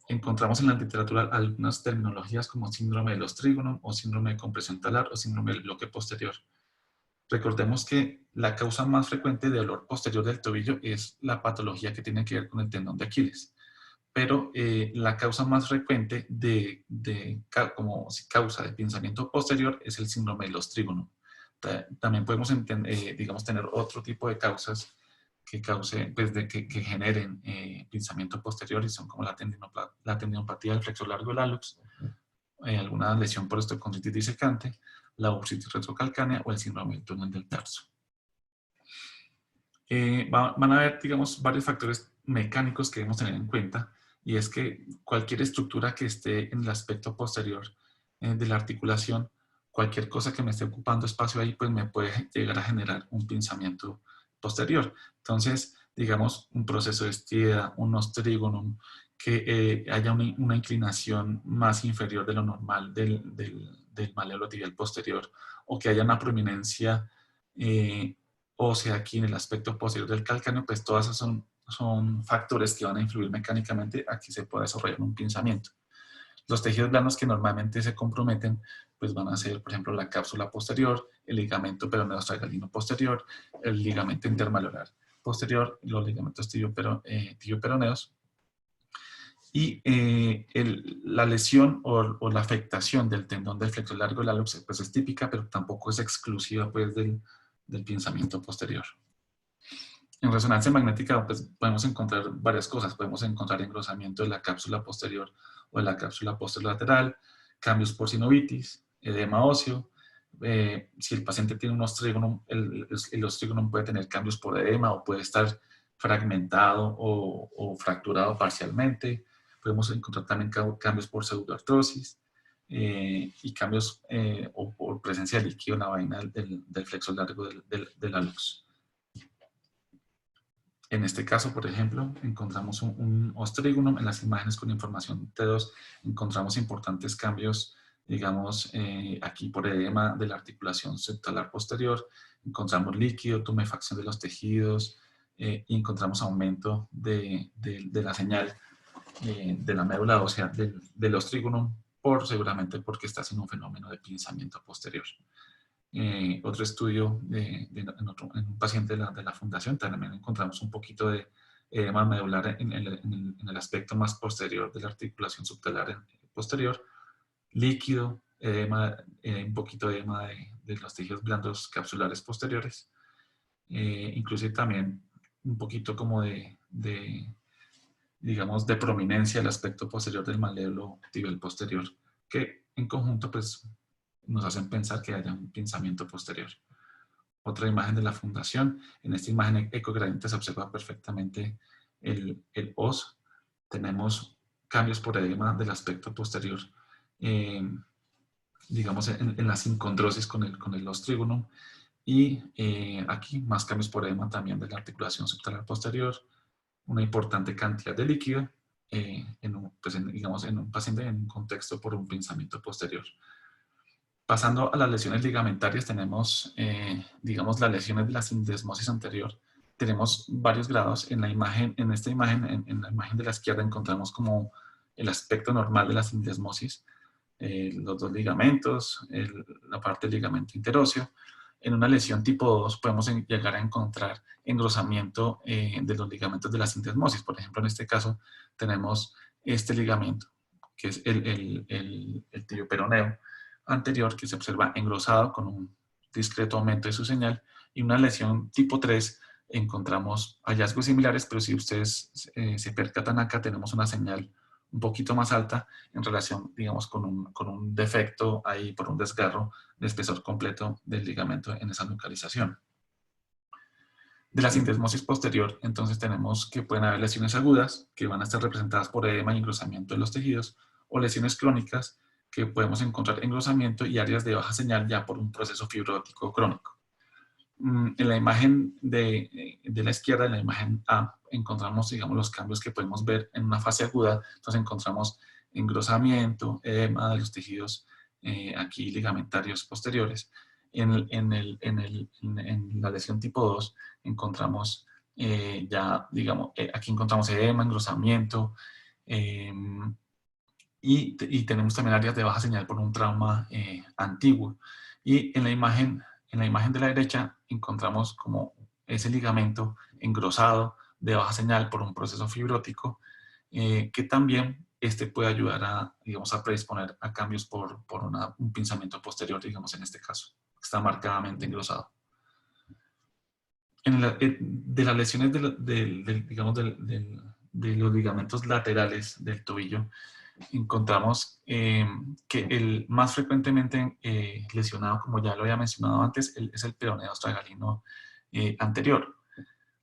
Encontramos en la literatura algunas terminologías como síndrome del ostrígono o síndrome de compresión talar o síndrome del bloque posterior. Recordemos que la causa más frecuente de dolor posterior del tobillo es la patología que tiene que ver con el tendón de Aquiles. Pero la causa más frecuente como causa de pinzamiento posterior es el síndrome del ostrígono. También podemos, digamos, tener otro tipo de causas que generen pinzamiento posterior, y son como la tendinopatía del flexor largo del hallux, alguna lesión por osteocondritis disecante, la bursitis retrocalcánea o el síndrome del túnel del tarso. Van a haber, digamos, varios factores mecánicos que debemos tener en cuenta, y es que cualquier estructura que esté en el aspecto posterior de la articulación, cualquier cosa que me esté ocupando espacio ahí, pues me puede llegar a generar un pinzamiento posterior. Entonces, digamos, un proceso de Stieda, un ostrígono, que haya una inclinación más inferior de lo normal del maléolo tibial posterior, o que haya una prominencia ósea aquí en el aspecto posterior del calcáneo, pues todas esas son factores que van a influir mecánicamente a que se pueda desarrollar un pinzamiento. Los tejidos blandos que normalmente se comprometen, pues van a ser, por ejemplo, la cápsula posterior, el ligamento peroneo astragalino posterior, el ligamento intermalolar posterior, los ligamentos tibio-peroneos. Y la lesión o la afectación del tendón del flexor largo del hallux, pues es típica, pero tampoco es exclusiva, pues, del pinzamiento posterior. En resonancia magnética, pues, podemos encontrar varias cosas. Podemos encontrar engrosamiento de la cápsula posterior o de la cápsula posterolateral, cambios por sinovitis, edema óseo. Si el paciente tiene un ostrígono, el ostrígono puede tener cambios por edema o puede estar fragmentado o fracturado parcialmente. Podemos encontrar también cambios por pseudoartrosis y cambios o por presencia de líquido en la vaina del flexor largo del hallux. En este caso, por ejemplo, encontramos un ostrígono. En las imágenes con información T2 encontramos importantes cambios, digamos, aquí por edema de la articulación subtalar posterior. Encontramos líquido, tumefacción de los tejidos y encontramos aumento de la señal de la médula ósea del ostrígono, seguramente porque está haciendo un fenómeno de pinzamiento posterior. Otro estudio en un paciente de la fundación, también encontramos un poquito de edema medular en el aspecto más posterior de la articulación subtalar posterior, líquido, un poquito de edema de los tejidos blandos capsulares posteriores, inclusive también un poquito como digamos, de prominencia el aspecto posterior del maléolo tibial posterior, que en conjunto, pues, nos hacen pensar que haya un pinzamiento posterior. Otra imagen de la fundación. En esta imagen ecogradiente se observa perfectamente el os. Tenemos cambios por edema del aspecto posterior, digamos, en la sincondrosis con el ostrígono. Y aquí más cambios por edema también de la articulación subtalar posterior. Una importante cantidad de líquido, digamos, en un paciente en un contexto por un pinzamiento posterior. Pasando a las lesiones ligamentarias, tenemos, digamos, las lesiones de la sindesmosis anterior. Tenemos varios grados. En esta imagen, en la imagen de la izquierda encontramos como el aspecto normal de la sindesmosis, los dos ligamentos, la parte del ligamento interóseo. En una lesión tipo 2 podemos llegar a encontrar engrosamiento de los ligamentos de la sindesmosis. Por ejemplo, en este caso tenemos este ligamento, que es el tibio peroneo anterior, que se observa engrosado con un discreto aumento de su señal, y una lesión tipo 3 encontramos hallazgos similares, pero si ustedes se percatan acá, tenemos una señal un poquito más alta en relación, digamos, con un defecto ahí por un desgarro de espesor completo del ligamento en esa localización. De la sindesmosis posterior, entonces tenemos que pueden haber lesiones agudas que van a estar representadas por edema y engrosamiento de los tejidos, o lesiones crónicas que podemos encontrar engrosamiento y áreas de baja señal ya por un proceso fibrótico crónico. En la imagen de la izquierda, en la imagen A, encontramos, digamos, los cambios que podemos ver en una fase aguda. Entonces encontramos engrosamiento, edema de los tejidos aquí ligamentarios posteriores. En la lesión tipo 2 encontramos ya, digamos, aquí encontramos edema, engrosamiento, y tenemos también áreas de baja señal por un trauma antiguo. Y en la imagen de la derecha encontramos como ese ligamento engrosado de baja señal por un proceso fibrótico que también puede ayudar a, digamos, a predisponer a cambios por un pinzamiento posterior, digamos, en este caso. Está marcadamente engrosado. De las lesiones digamos, de los ligamentos laterales del tobillo, encontramos que el más frecuentemente lesionado, como ya lo había mencionado antes, es el peroneo astragalino anterior,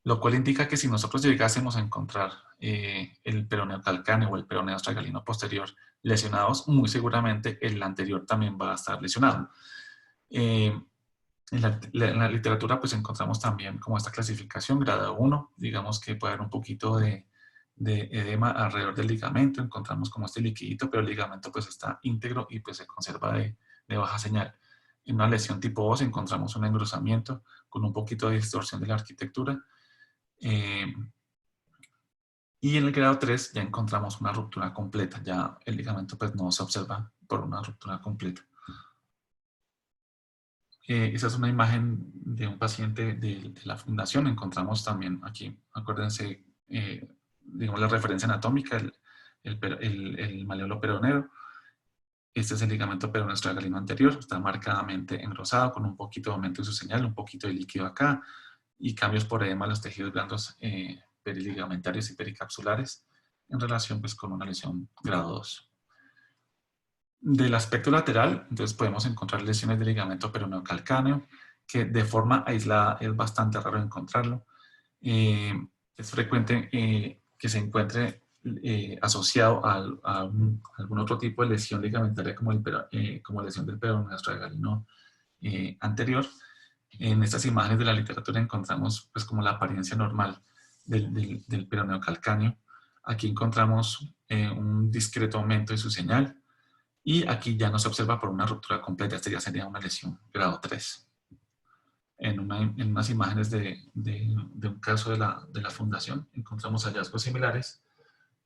lo cual indica que si nosotros llegásemos a encontrar el peroneo calcáneo o el peroneo astragalino posterior lesionados, muy seguramente el anterior también va a estar lesionado. En la literatura pues encontramos también como esta clasificación, grado 1, digamos que puede haber un poquito de edema alrededor del ligamento, encontramos como este liquidito, pero el ligamento pues está íntegro y pues se conserva de baja señal. En una lesión tipo 2 encontramos un engrosamiento con un poquito de distorsión de la arquitectura. Y en el grado 3 ya encontramos una ruptura completa, ya el ligamento pues no se observa por una ruptura completa. Esa es una imagen de un paciente de la fundación. Encontramos también aquí, acuérdense, digamos la referencia anatómica, el maleolo peroneo. Este es el ligamento peroneo astragalino anterior, está marcadamente engrosado con un poquito de aumento de su señal, un poquito de líquido acá y cambios por edema de los tejidos blandos periligamentarios y pericapsulares en relación pues, con una lesión grado 2. Del aspecto lateral, entonces podemos encontrar lesiones de ligamento peroneo calcáneo, que de forma aislada es bastante raro encontrarlo. Es frecuente que se encuentre asociado a algún otro tipo de lesión ligamentaria como lesión del peroneo astragalino anterior. En estas imágenes de la literatura encontramos pues, como la apariencia normal del peroneo calcáneo. Aquí encontramos un discreto aumento de su señal. Y aquí ya no se observa por una ruptura completa. Esta ya sería una lesión grado 3. En unas imágenes de un caso de la fundación encontramos hallazgos similares.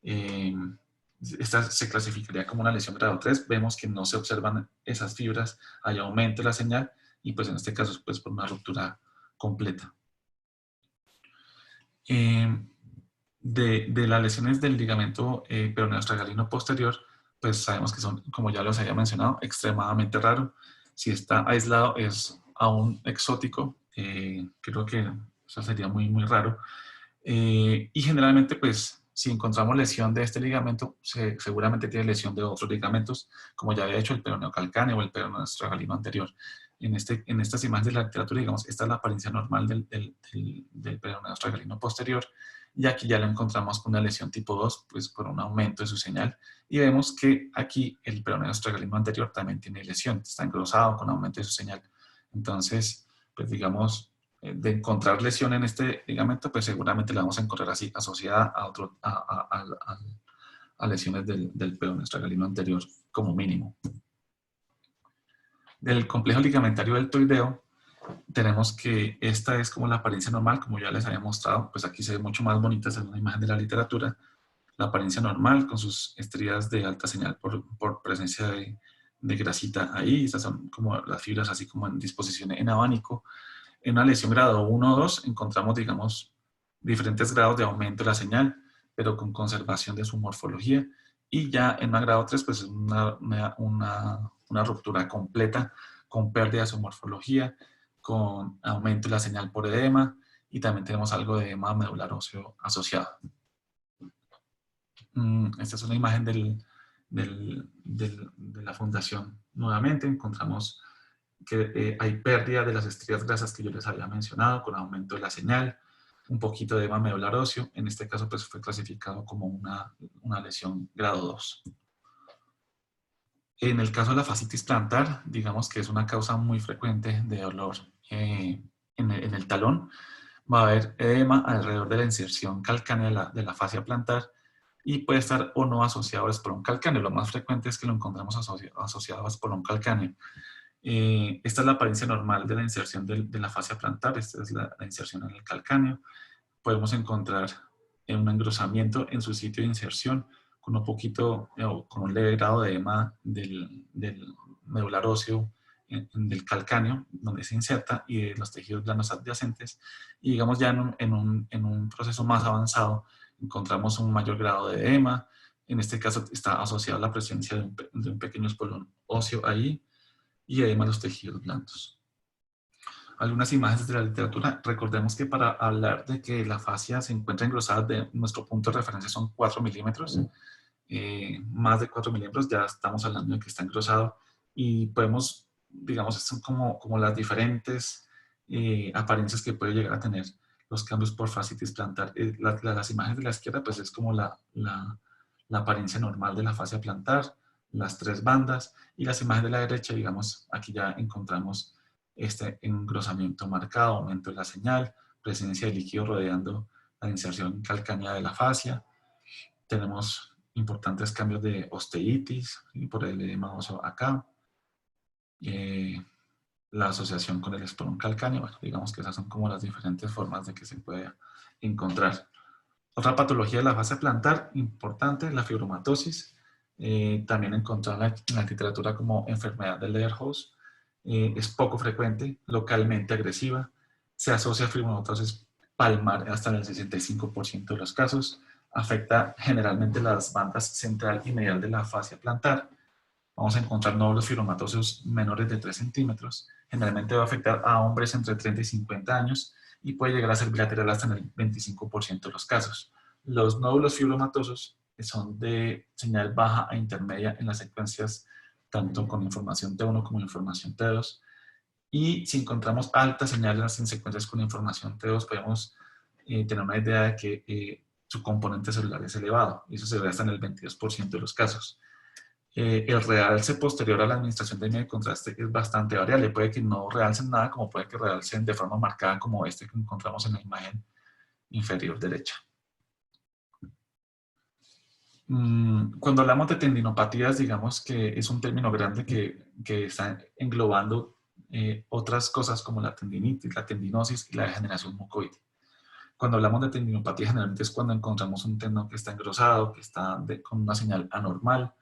Esta se clasificaría como una lesión grado 3. Vemos que no se observan esas fibras, hay aumento de la señal y pues en este caso pues por una ruptura completa. De las lesiones del ligamento peroneo astragalino posterior, pues sabemos que son, como ya los había mencionado, extremadamente raro. Si está aislado es aún exótico, creo que eso sería muy, muy raro. Y generalmente, pues, si encontramos lesión de este ligamento, seguramente tiene lesión de otros ligamentos, como ya había hecho el peroneo calcáneo o el peroneo astragalino anterior. En estas imágenes de la literatura, digamos, esta es la apariencia normal del peroneo astragalino posterior. Y aquí ya lo encontramos con una lesión tipo 2, pues por un aumento de su señal. Y vemos que aquí el peroneo astragalino anterior también tiene lesión, está engrosado con aumento de su señal. Entonces, pues digamos, de encontrar lesión en este ligamento, pues seguramente la vamos a encontrar así, asociada a lesiones del peroneo astragalino anterior, como mínimo. Del complejo ligamentario deltoideo, tenemos que esta es como la apariencia normal, como ya les había mostrado, pues aquí se ve mucho más bonita según la imagen de la literatura. La apariencia normal con sus estrías de alta señal por presencia de grasita ahí. Estas son como las fibras así como en disposición en abanico. En una lesión grado 1 o 2 encontramos, digamos, diferentes grados de aumento de la señal, pero con conservación de su morfología. Y ya en una grado 3, pues es una ruptura completa con pérdida de su morfología, con aumento de la señal por edema, y también tenemos algo de edema medular óseo asociado. Esta es una imagen de la fundación. Nuevamente encontramos que hay pérdida de las estrías grasas que yo les había mencionado, con aumento de la señal, un poquito de edema medular óseo. En este caso pues fue clasificado como una lesión grado 2. En el caso de la fascitis plantar, digamos que es una causa muy frecuente de dolor en el talón. Va a haber edema alrededor de la inserción calcánea de la fascia plantar y puede estar o no asociado al espolón calcáneo. Lo más frecuente es que lo encontramos asociado a espolón calcáneo. Esta es la apariencia normal de la inserción de la fascia plantar. Esta es la inserción en el calcáneo. Podemos encontrar un engrosamiento en su sitio de inserción con un poquito, con un leve grado de edema del medular óseo del calcáneo, donde se inserta, y de los tejidos blandos adyacentes. Y digamos ya en un proceso más avanzado encontramos un mayor grado de edema. En este caso está asociado a la presencia de un pequeño espolón óseo ahí, y edema en los tejidos blandos. Algunas imágenes de la literatura. Recordemos que para hablar de que la fascia se encuentra engrosada, nuestro punto de referencia son 4 milímetros. Más de 4 milímetros ya estamos hablando de que está engrosado, y podemos, digamos, son como las diferentes apariencias que puede llegar a tener los cambios por fascitis plantar. Las imágenes de la izquierda pues es como la apariencia normal de la fascia plantar, las 3 bandas, y las imágenes de la derecha, digamos, aquí ya encontramos este engrosamiento marcado, aumento de la señal, presencia de líquido rodeando la inserción calcánea de la fascia. Tenemos importantes cambios de osteitis y por el edema óseo acá. La asociación con el espolón calcáneo, bueno, digamos que esas son como las diferentes formas de que se puede encontrar. Otra patología de la fascia plantar importante, la fibromatosis, también encontrada en la literatura como enfermedad de Ledderhose. Es poco frecuente, localmente agresiva, se asocia a fibromatosis palmar hasta en el 65% de los casos, afecta generalmente las bandas central y medial de la fascia plantar. Vamos a encontrar nódulos fibromatosos menores de 3 centímetros, generalmente va a afectar a hombres entre 30 y 50 años, y puede llegar a ser bilateral hasta en el 25% de los casos. Los nódulos fibromatosos son de señal baja e intermedia en las secuencias tanto con información T1 como información T2. Y si encontramos altas señales en secuencias con información T2, podemos tener una idea de que su componente celular es elevado, y eso se ve hasta en el 22% de los casos. El realce posterior a la administración de medio de contraste es bastante variable. Puede que no realcen nada, como puede que realcen de forma marcada, como este que encontramos en la imagen inferior derecha. Cuando hablamos de tendinopatías, digamos que es un término grande que está englobando otras cosas como la tendinitis, la tendinosis y la degeneración mucoide. Cuando hablamos de tendinopatía, generalmente es cuando encontramos un tendón que está engrosado, que está con una señal anormal,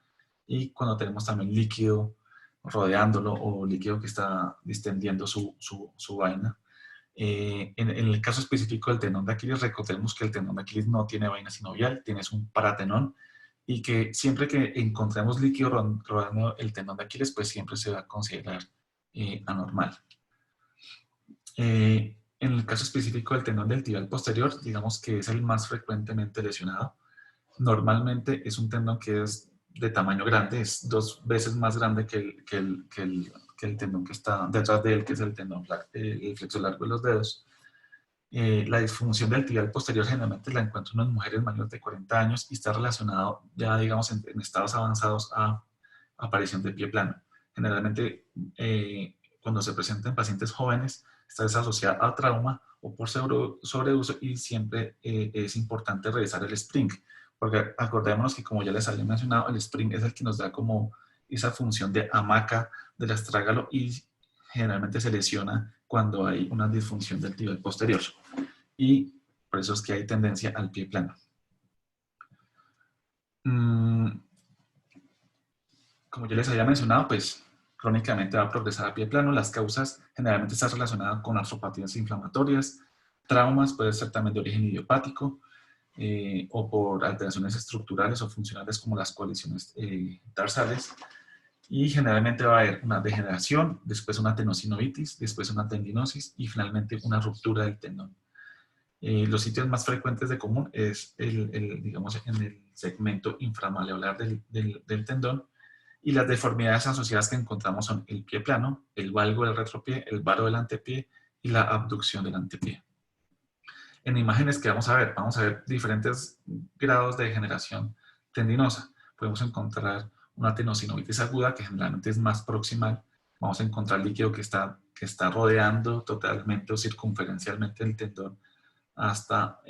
y cuando tenemos también líquido rodeándolo o líquido que está distendiendo su vaina. En el caso específico del tendón de Aquiles, recordemos que el tendón de Aquiles no tiene vaina sinovial, tiene un paratenón, y que siempre que encontremos líquido rodeando el tendón de Aquiles, pues siempre se va a considerar anormal. En el caso específico del tendón del tibial posterior, digamos que es el más frecuentemente lesionado. Normalmente es un tendón que es de tamaño grande, es 2 veces más grande que el tendón que está detrás de él, que es el tendón, el flexo largo de los dedos. La disfunción del tibial posterior generalmente la encuentran en mujeres mayores de 40 años y está relacionado ya, digamos, en estados avanzados a aparición de pie plano. Generalmente, cuando se presenta en pacientes jóvenes, está asociada a trauma o por sobreuso, y siempre es importante revisar el spring, porque acordémonos que, como ya les había mencionado, el spring es el que nos da como esa función de hamaca del astrágalo, y generalmente se lesiona cuando hay una disfunción del tibial posterior, y por eso es que hay tendencia al pie plano. Como yo les había mencionado, pues crónicamente va a progresar a pie plano. Las causas generalmente están relacionadas con artropatías inflamatorias, traumas, puede ser también de origen idiopático, o por alteraciones estructurales o funcionales como las colisiones tarsales. Y generalmente va a haber una degeneración, después una tenosinovitis, después una tendinosis y finalmente una ruptura del tendón. Los sitios más frecuentes de común es digamos, en el segmento inframaleolar del tendón, y las deformidades asociadas que encontramos son el pie plano, el valgo del retropié, el varo del antepié y la abducción del antepié. En imágenes que vamos a ver diferentes grados de degeneración tendinosa. Podemos encontrar una tenosinovitis aguda, que generalmente es más proximal. Vamos a encontrar líquido que está rodeando totalmente o circunferencialmente el tendón hasta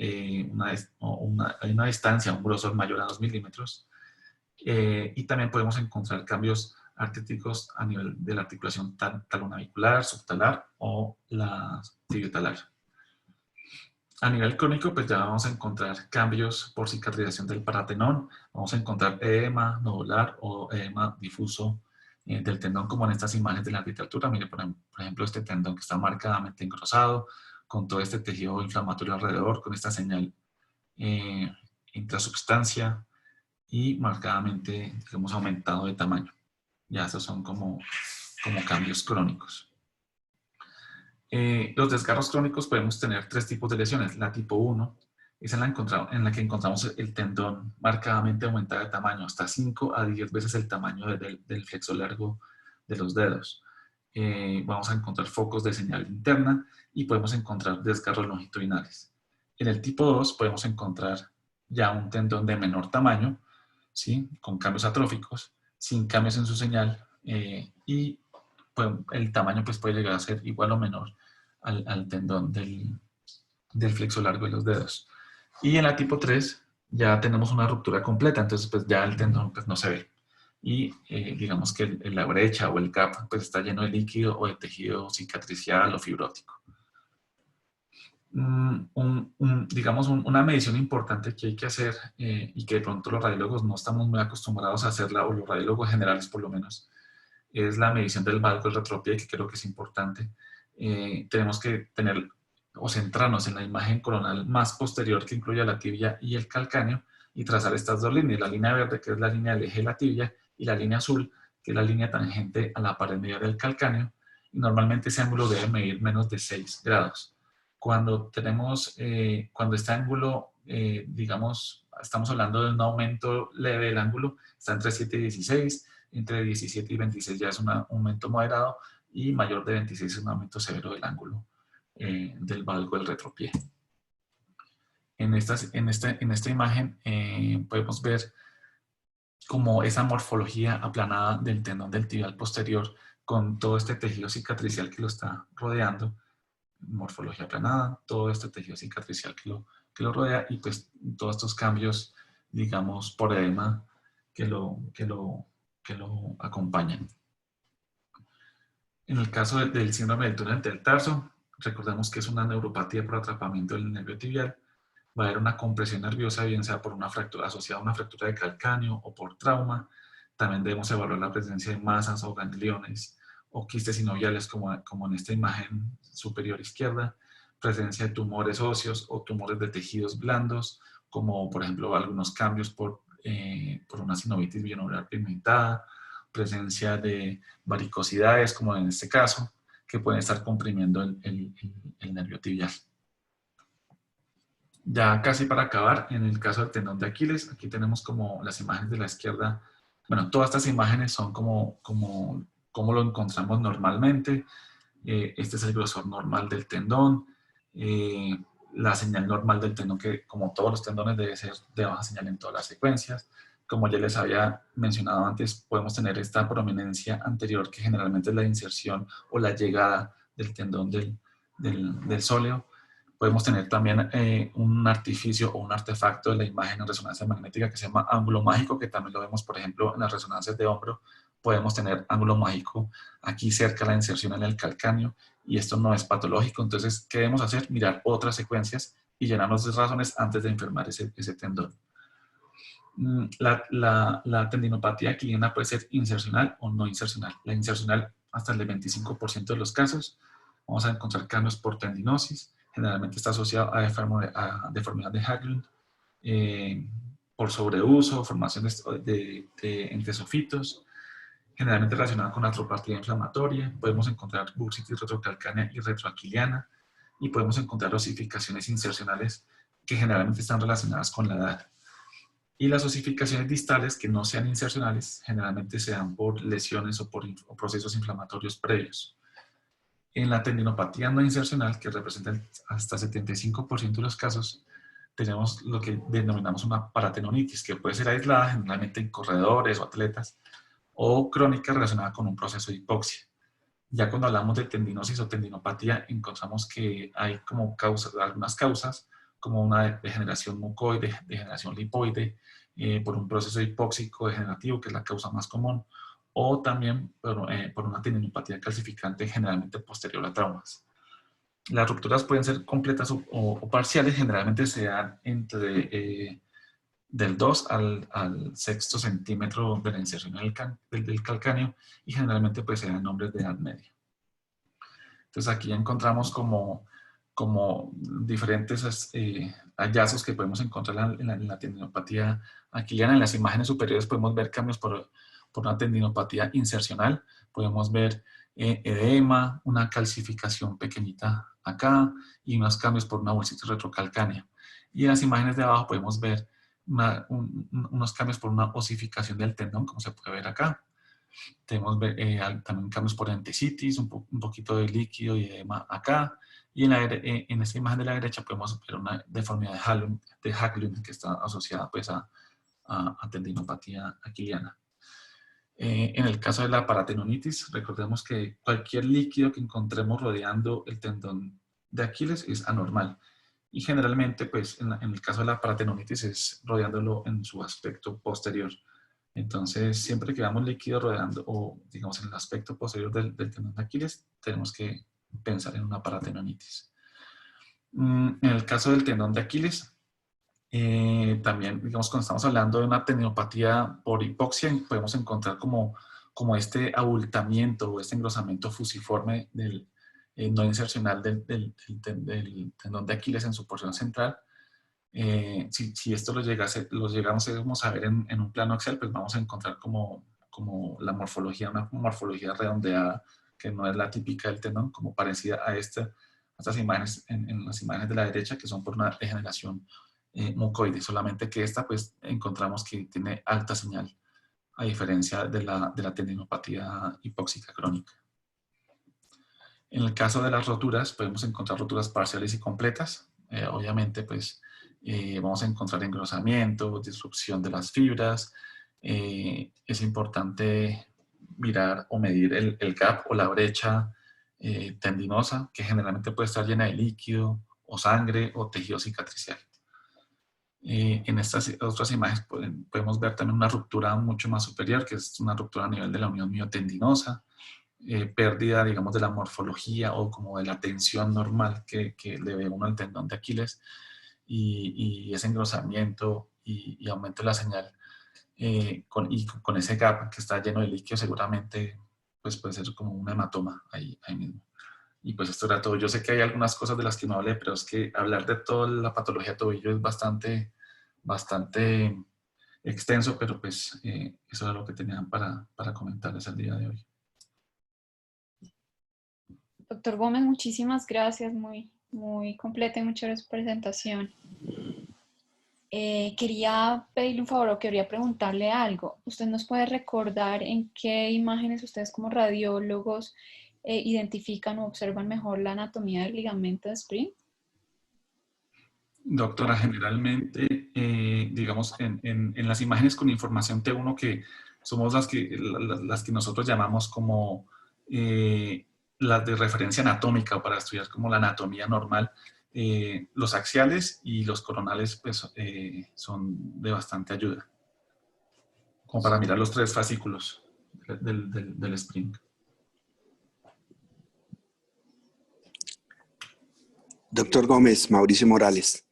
una distancia, un grosor mayor a 2 milímetros. Y también podemos encontrar cambios artríticos a nivel de la articulación talonavicular, subtalar o la tibiotalar. A nivel crónico, pues ya vamos a encontrar cambios por cicatrización del paratenón, vamos a encontrar edema nodular o edema difuso del tendón, como en estas imágenes de la literatura. Mire, por ejemplo, este tendón que está marcadamente engrosado, con todo este tejido inflamatorio alrededor, con esta señal intrasubstancia y marcadamente, digamos, aumentado de tamaño. Ya esos son como cambios crónicos. Los desgarros crónicos podemos tener 3 tipos de lesiones. La tipo 1 es en la que encontramos el tendón marcadamente aumentado de tamaño, hasta 5 a 10 veces el tamaño del flexo largo de los dedos. Vamos a encontrar focos de señal interna y podemos encontrar desgarros longitudinales. En el tipo 2 podemos encontrar ya un tendón de menor tamaño, ¿sí? Con cambios atróficos, sin cambios en su señal, y pues, el tamaño pues, puede llegar a ser igual o menor al tendón del flexo largo de los dedos. Y en la tipo 3 ya tenemos una ruptura completa, entonces pues ya el tendón pues, no se ve. Y digamos que la brecha o el gap pues, está lleno de líquido o de tejido cicatricial o fibrótico. Digamos, una medición importante que hay que hacer y que de pronto los radiólogos no estamos muy acostumbrados a hacerla, o los radiólogos generales por lo menos, es la medición del valgo del retropié, que creo que es importante. Tenemos que tener o centrarnos en la imagen coronal más posterior, que incluye la tibia y el calcáneo, y trazar estas dos líneas, la línea verde, que es la línea del eje de la tibia, y la línea azul, que es la línea tangente a la pared media del calcáneo, y normalmente ese ángulo debe medir menos de 6 grados. Cuando este ángulo, digamos, estamos hablando de un aumento leve del ángulo, está entre 7 y 16, entre 17 y 26 ya es un aumento moderado, y mayor de 26 es un aumento severo del ángulo del valgo del retropié. En esta imagen podemos ver como esa morfología aplanada del tendón del tibial posterior con todo este tejido cicatricial que lo está rodeando. Morfología aplanada, todo este tejido cicatricial que lo rodea, y pues todos estos cambios, digamos, por edema que lo acompañan. En el caso del síndrome del túnel del tarso, recordemos que es una neuropatía por atrapamiento del nervio tibial. Va a haber una compresión nerviosa, bien sea por una fractura asociada a una fractura de calcáneo o por trauma. También debemos evaluar la presencia de masas o gangliones o quistes sinoviales, como en esta imagen superior izquierda, presencia de tumores óseos o tumores de tejidos blandos, como por ejemplo algunos cambios por una sinovitis binocular pigmentada, presencia de varicosidades, como en este caso, que pueden estar comprimiendo el nervio tibial. Ya casi para acabar, en el caso del tendón de Aquiles, aquí tenemos como las imágenes de la izquierda. Bueno, todas estas imágenes son como lo encontramos normalmente. Este es el grosor normal del tendón. La señal normal del tendón, que como todos los tendones debe ser de baja señal en todas las secuencias. Como ya les había mencionado antes, podemos tener esta prominencia anterior, que generalmente es la inserción o la llegada del tendón del sóleo. Podemos tener también un artificio o un artefacto de la imagen en resonancia magnética que se llama ángulo mágico, que también lo vemos, por ejemplo, en las resonancias de hombro. Podemos tener ángulo mágico aquí cerca de la inserción en el calcáneo, y esto no es patológico. Entonces, ¿qué debemos hacer? Mirar otras secuencias y llenarnos de razones antes de enfermar ese tendón. La tendinopatía aquiliana puede ser insercional o no insercional. La insercional, hasta el 25% de los casos, vamos a encontrar cambios por tendinosis. Generalmente está asociado a deformidad de Haglund, por sobreuso, formación de entesofitos, generalmente relacionada con artropatía inflamatoria. Podemos encontrar bursitis retrocalcánea y retroaquiliana, y podemos encontrar osificaciones insercionales que generalmente están relacionadas con la edad. Y las osificaciones distales que no sean insercionales generalmente se dan por lesiones o procesos inflamatorios previos. En la tendinopatía no insercional, que representa hasta 75% de los casos, tenemos lo que denominamos una paratendonitis, que puede ser aislada generalmente en corredores o atletas, o crónica relacionada con un proceso de hipoxia. Ya cuando hablamos de tendinosis o tendinopatía, encontramos que hay como algunas causas, como una degeneración mucoide, degeneración lipoide, por un proceso hipóxico degenerativo, que es la causa más común, o también por una tendinopatía calcificante generalmente posterior a traumas. Las rupturas pueden ser completas o parciales, generalmente se dan entre del 2 al 6º centímetro de la inserción del calcáneo, y generalmente pues se dan en hombres de edad media. Entonces aquí ya encontramos como diferentes hallazgos que podemos encontrar en la tendinopatía aquiliana. En las imágenes superiores podemos ver cambios por una tendinopatía insercional. Podemos ver edema, una calcificación pequeñita acá y unos cambios por una bursitis retrocalcánea. Y en las imágenes de abajo podemos ver unos cambios por una osificación del tendón, como se puede ver acá. Tenemos también cambios por entesitis, un poquito de líquido y edema acá. Y en esta imagen de la derecha podemos ver una deformidad de Haglund que está asociada pues, a tendinopatía aquiliana. En el caso de la paratendonitis, recordemos que cualquier líquido que encontremos rodeando el tendón de Aquiles es anormal. Y generalmente, pues, en el caso de la paratendonitis es rodeándolo en su aspecto posterior. Entonces, siempre que veamos líquido rodeando, o digamos en el aspecto posterior del tendón de Aquiles, tenemos que pensar en una paratendonitis. En el caso del tendón de Aquiles, también, digamos, cuando estamos hablando de una tendinopatía por hipoxia, podemos encontrar como este abultamiento o este engrosamiento fusiforme no insercional del tendón de Aquiles en su porción central. Si esto lo llegamos a ver en un plano axial, pues vamos a encontrar como la morfología, una morfología redondeada que no es la típica del tendón, como parecida a estas imágenes, en las imágenes de la derecha, que son por una degeneración mucoide, solamente que esta pues encontramos que tiene alta señal, a diferencia de la tendinopatía hipóxica crónica. En el caso de las roturas, podemos encontrar roturas parciales y completas. Obviamente, pues, vamos a encontrar engrosamiento, disrupción de las fibras. Es importante mirar o medir el gap o la brecha tendinosa, que generalmente puede estar llena de líquido o sangre o tejido cicatricial. En estas otras imágenes podemos ver también una ruptura mucho más superior, que es una ruptura a nivel de la unión miotendinosa, pérdida, digamos, de la morfología o como de la tensión normal que le ve uno al tendón de Aquiles, y ese engrosamiento y aumento de la señal, con ese gap que está lleno de líquido, seguramente pues puede ser como un hematoma ahí mismo. Y pues esto era todo. Yo sé que hay algunas cosas de las que no hablé, pero es que hablar de toda la patología de tobillo es bastante extenso, pero pues eso era lo que tenían para comentarles el día de hoy. Doctor Gómez, muchísimas gracias, muy completa y muy chévere su presentación. Quería pedirle un favor o quería preguntarle algo. ¿Usted nos puede recordar en qué imágenes ustedes como radiólogos identifican o observan mejor la anatomía del ligamento de Sprint? Doctora, generalmente, digamos, en las imágenes con información T1, que somos las que nosotros llamamos como las de referencia anatómica, o para estudiar como la anatomía normal, los axiales y los coronales pues, son de bastante ayuda, como para mirar los 3 fascículos del Sprint. Doctor Gómez, Mauricio Morales,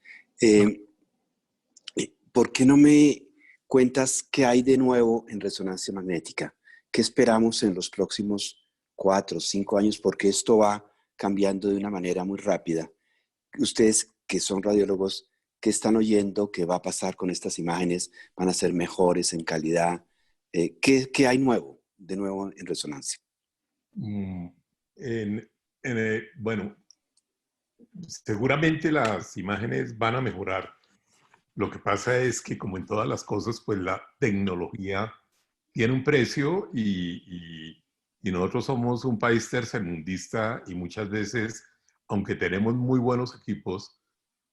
¿por qué no me cuentas qué hay de nuevo en resonancia magnética. ¿Qué esperamos en los próximos 4 o 5 años? Porque esto va cambiando de una manera muy rápida. Ustedes que son radiólogos, ¿qué están oyendo? ¿Qué va a pasar con estas imágenes? ¿Van a ser mejores en calidad? ¿Qué hay de nuevo en resonancia? Bueno, seguramente las imágenes van a mejorar. Lo que pasa es que, como en todas las cosas, pues la tecnología tiene un precio y nosotros somos un país tercermundista y muchas veces, aunque tenemos muy buenos equipos,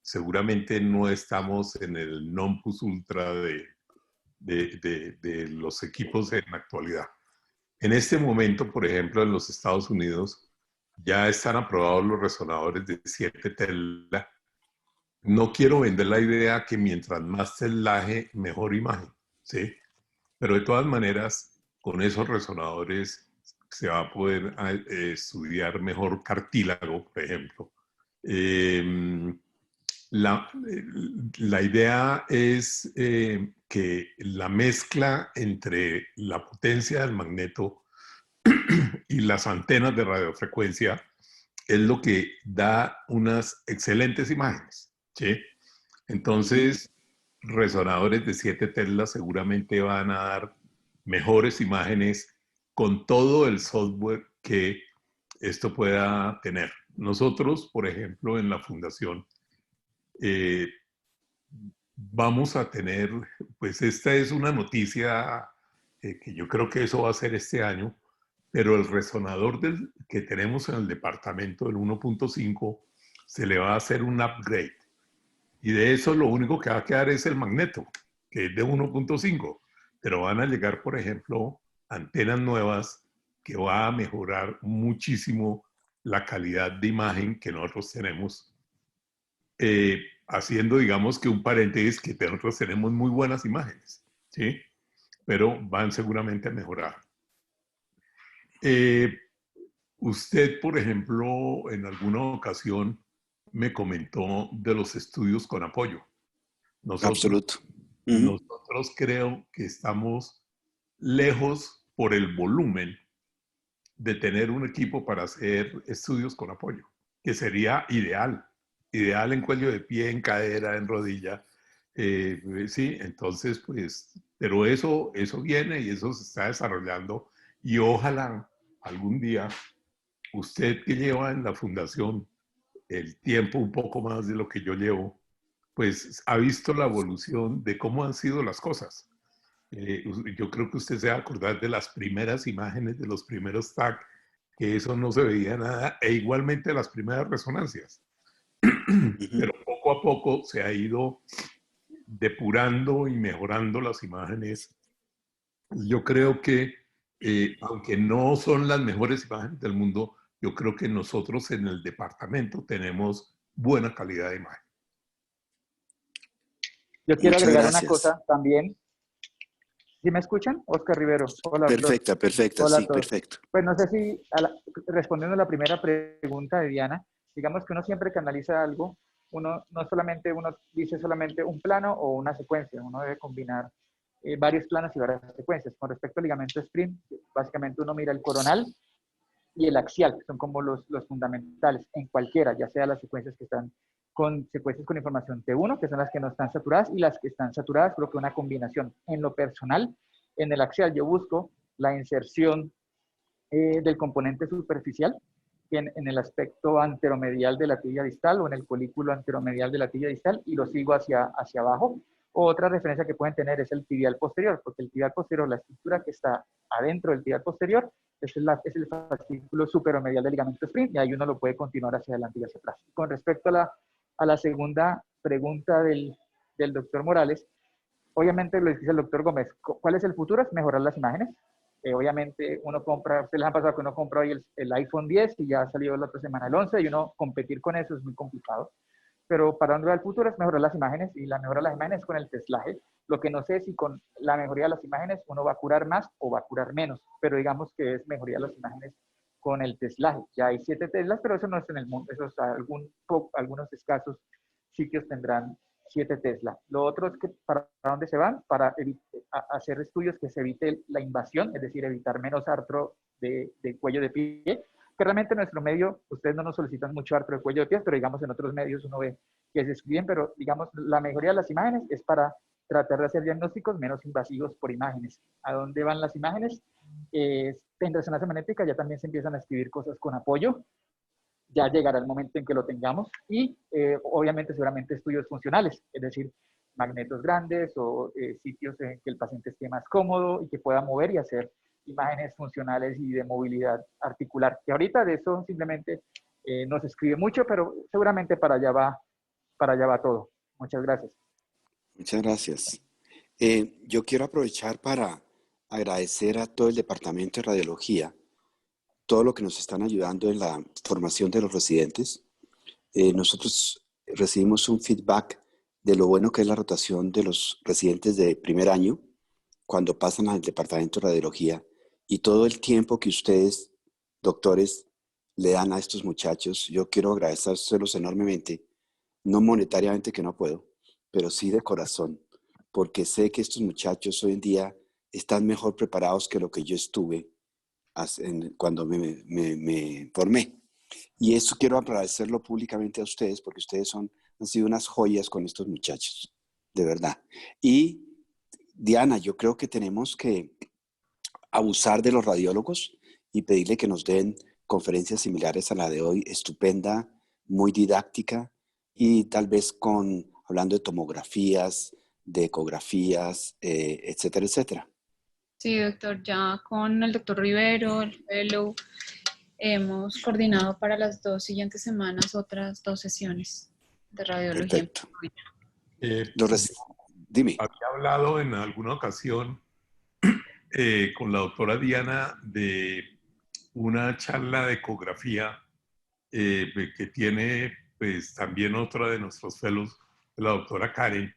seguramente no estamos en el non plus ultra de los equipos en la actualidad. En este momento, por ejemplo, en los Estados Unidos, ya están aprobados los resonadores de 7 telas. No quiero vender la idea que mientras más telaje, mejor imagen, ¿sí? Pero de todas maneras, con esos resonadores se va a poder estudiar mejor cartílago, por ejemplo. La idea es que la mezcla entre la potencia del magneto y las antenas de radiofrecuencia es lo que da unas excelentes imágenes, ¿sí? Entonces, resonadores de 7 telas seguramente van a dar mejores imágenes con todo el software que esto pueda tener. Nosotros, por ejemplo, en la fundación, vamos a tener, pues esta es una noticia que yo creo que eso va a ser este año, pero el resonador que tenemos en el departamento, el 1.5, se le va a hacer un upgrade. Y de eso lo único que va a quedar es el magneto, que es de 1.5. Pero van a llegar, por ejemplo, antenas nuevas que va a mejorar muchísimo la calidad de imagen que nosotros tenemos. Haciendo, digamos, que un paréntesis, que nosotros tenemos muy buenas imágenes, ¿sí? Pero van seguramente a mejorar. Usted, por ejemplo, en alguna ocasión me comentó de los estudios con apoyo. Absoluto. Nosotros creo que estamos lejos por el volumen de tener un equipo para hacer estudios con apoyo, que sería ideal. Ideal en cuello de pie, en cadera, en rodilla. Sí, entonces, pues, pero eso viene y eso se está desarrollando y ojalá algún día usted, que lleva en la fundación el tiempo un poco más de lo que yo llevo, pues ha visto la evolución de cómo han sido las cosas. Yo creo que usted se va a acordar de las primeras imágenes, de los primeros TAC, que eso no se veía nada, e igualmente las primeras resonancias. Pero poco a poco se ha ido depurando y mejorando las imágenes. Yo creo que, aunque no son las mejores imágenes del mundo, yo creo que nosotros en el departamento tenemos buena calidad de imagen. Yo quiero Muchas agregar gracias. una cosa también. ¿Sí me escuchan? Oscar Rivero. Hola. Perfecta, Hola sí, a todos. perfecto. Pues no sé si, respondiendo a la primera pregunta de Diana, digamos que uno siempre que analiza algo, uno dice solamente un plano o una secuencia, uno debe combinar varios planos y varias secuencias. Con respecto al ligamento sprint, básicamente uno mira el coronal y el axial, que son como los fundamentales en cualquiera, ya sea las secuencias que están con secuencias con información T1, que son las que no están saturadas, y las que están saturadas, creo que una combinación. En lo personal, en el axial yo busco la inserción del componente superficial en el aspecto anteromedial de la tibia distal o en el folículo anteromedial de la tibia distal y lo sigo hacia abajo. Otra referencia que pueden tener es el tibial posterior, porque el tibial posterior, la estructura que está adentro del tibial posterior, es el fascículo superomedial del ligamento sprint y ahí uno lo puede continuar hacia adelante y hacia atrás. Con respecto a la segunda pregunta del doctor Morales, obviamente lo dice el doctor Gómez, ¿cuál es el futuro? Es mejorar las imágenes. Obviamente uno compra, ustedes les han pasado que uno compra hoy el iPhone 10 y ya salió la otra semana el 11 y uno competir con eso es muy complicado. Pero para dónde va el futuro es mejorar las imágenes y la mejora de las imágenes con el teslaje. Lo que no sé es si con la mejoría de las imágenes uno va a curar más o va a curar menos, pero digamos que es mejoría de las imágenes con el teslaje. Ya hay 7 teslas, pero eso no es en el mundo, eso es algunos escasos sitios tendrán 7 Tesla. Lo otro es que ¿para dónde se van? Para hacer estudios que se evite la invasión, es decir, evitar menos artro de cuello de pie, que realmente en nuestro medio, ustedes no nos solicitan mucho artro de cuello de pies, pero digamos en otros medios uno ve que se escriben, pero digamos la mayoría de las imágenes es para tratar de hacer diagnósticos menos invasivos por imágenes. ¿A dónde van las imágenes? En resonancia magnética ya también se empiezan a escribir cosas con apoyo, ya llegará el momento en que lo tengamos y obviamente seguramente estudios funcionales, es decir, magnetos grandes o sitios en que el paciente esté más cómodo y que pueda mover y hacer imágenes funcionales y de movilidad articular, que ahorita de eso simplemente no se escribe mucho, pero seguramente para allá va todo. Muchas gracias. Muchas gracias. Yo quiero aprovechar para agradecer a todo el Departamento de Radiología, todo lo que nos están ayudando en la formación de los residentes. Nosotros recibimos un feedback de lo bueno que es la rotación de los residentes de primer año cuando pasan al Departamento de Radiología y todo el tiempo que ustedes, doctores, le dan a estos muchachos. Yo quiero agradecérselos enormemente, no monetariamente que no puedo, pero sí de corazón, porque sé que estos muchachos hoy en día están mejor preparados que lo que yo estuve cuando me formé. Y eso quiero agradecerlo públicamente a ustedes, porque ustedes han sido unas joyas con estos muchachos, de verdad. Y Diana, yo creo que tenemos que abusar de los radiólogos y pedirle que nos den conferencias similares a la de hoy, estupenda, muy didáctica y tal vez hablando de tomografías, de ecografías, etcétera, etcétera. Sí, doctor, ya con el doctor Rivero, el fellow, hemos coordinado para las 2 siguientes semanas otras 2 sesiones de radiología. Perfecto. Yo Dime. había hablado en alguna ocasión con la doctora Diana de una charla de ecografía que tiene pues también otra de nuestros fellows, la doctora Karen.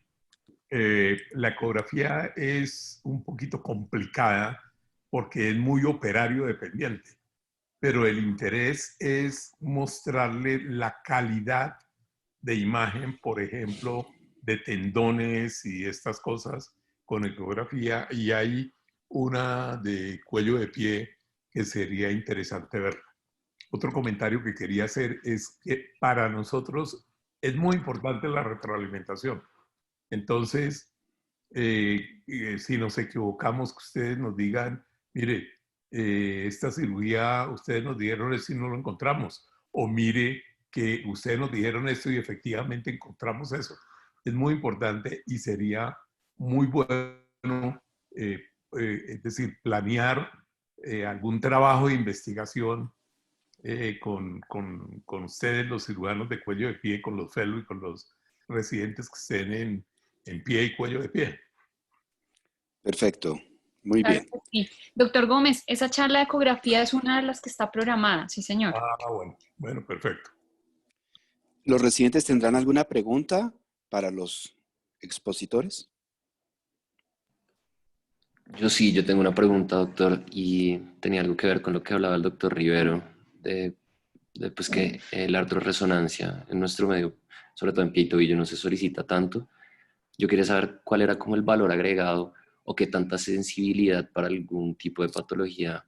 La ecografía es un poquito complicada porque es muy operario dependiente, pero el interés es mostrarle la calidad de imagen, por ejemplo, de tendones y estas cosas con ecografía, y hay una de cuello de pie que sería interesante verla. Otro comentario que quería hacer es que para nosotros es muy importante la retroalimentación. Entonces, si nos equivocamos, que ustedes nos digan, mire, esta cirugía, ustedes nos dijeron esto y no lo encontramos. O mire, que ustedes nos dijeron esto y efectivamente encontramos eso. Es muy importante y sería muy bueno, es decir, planear algún trabajo de investigación con ustedes, los cirujanos de cuello de pie, con los fellows y con los residentes que estén en pie y cuello de pie. Perfecto, muy Claro bien. que sí. Doctor Gómez, esa charla de ecografía es una de las que está programada, sí señor. Bueno, perfecto. ¿Los residentes tendrán alguna pregunta para los expositores? Yo tengo una pregunta, doctor, y tenía algo que ver con lo que hablaba el doctor Rivero, de pues que la artrorresonancia en nuestro medio, sobre todo en pie y tobillo, no se solicita tanto. Yo quería saber cuál era como el valor agregado o qué tanta sensibilidad para algún tipo de patología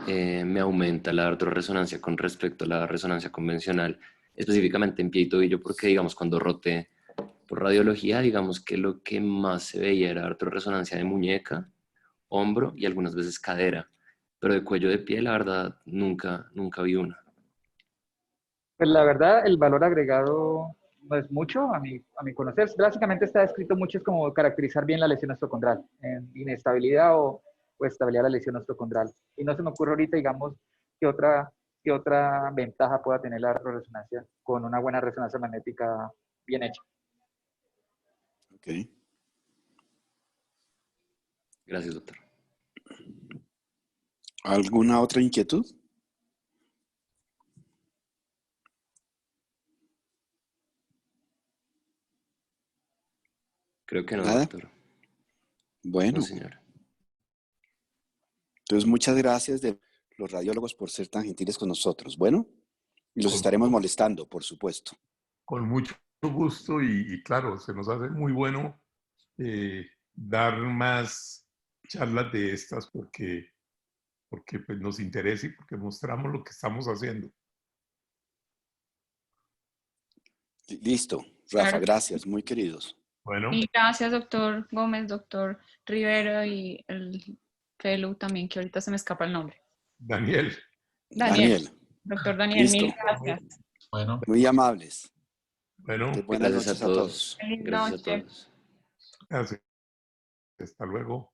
me aumenta la artrorresonancia con respecto a la resonancia convencional, específicamente en pie y tobillo, porque digamos cuando roté por radiología, digamos que lo que más se veía era artrorresonancia de muñeca, hombro y algunas veces cadera, pero de cuello de pie la verdad nunca vi una. Pues la verdad, el valor agregado no es mucho, a mi conocer. Básicamente está descrito mucho, es como caracterizar bien la lesión osteocondral, en inestabilidad o estabilidad de la lesión osteocondral. Y no se me ocurre ahorita, digamos, qué otra ventaja pueda tener la resonancia con una buena resonancia magnética bien hecha. Ok. Gracias, doctor. ¿Alguna otra inquietud? Creo que no, ¿Nada? doctor. Bueno. No, señor. Entonces, muchas gracias de los radiólogos por ser tan gentiles con nosotros. Bueno, y los estaremos molestando, por supuesto. Con mucho gusto y claro, se nos hace muy bueno dar más charlas de estas porque pues, nos interesa y porque mostramos lo que estamos haciendo. Listo. Rafa, Claro. gracias, muy queridos. Bueno, Y gracias, doctor Gómez, doctor Rivero y el fellow también, que ahorita se me escapa el nombre. Daniel. Daniel. Doctor Daniel, Listo. mil gracias. Bueno, Muy amables. Bueno, Buenas Gracias noches a todos. Feliz Gracias a noche. todos. gracias. Hasta luego.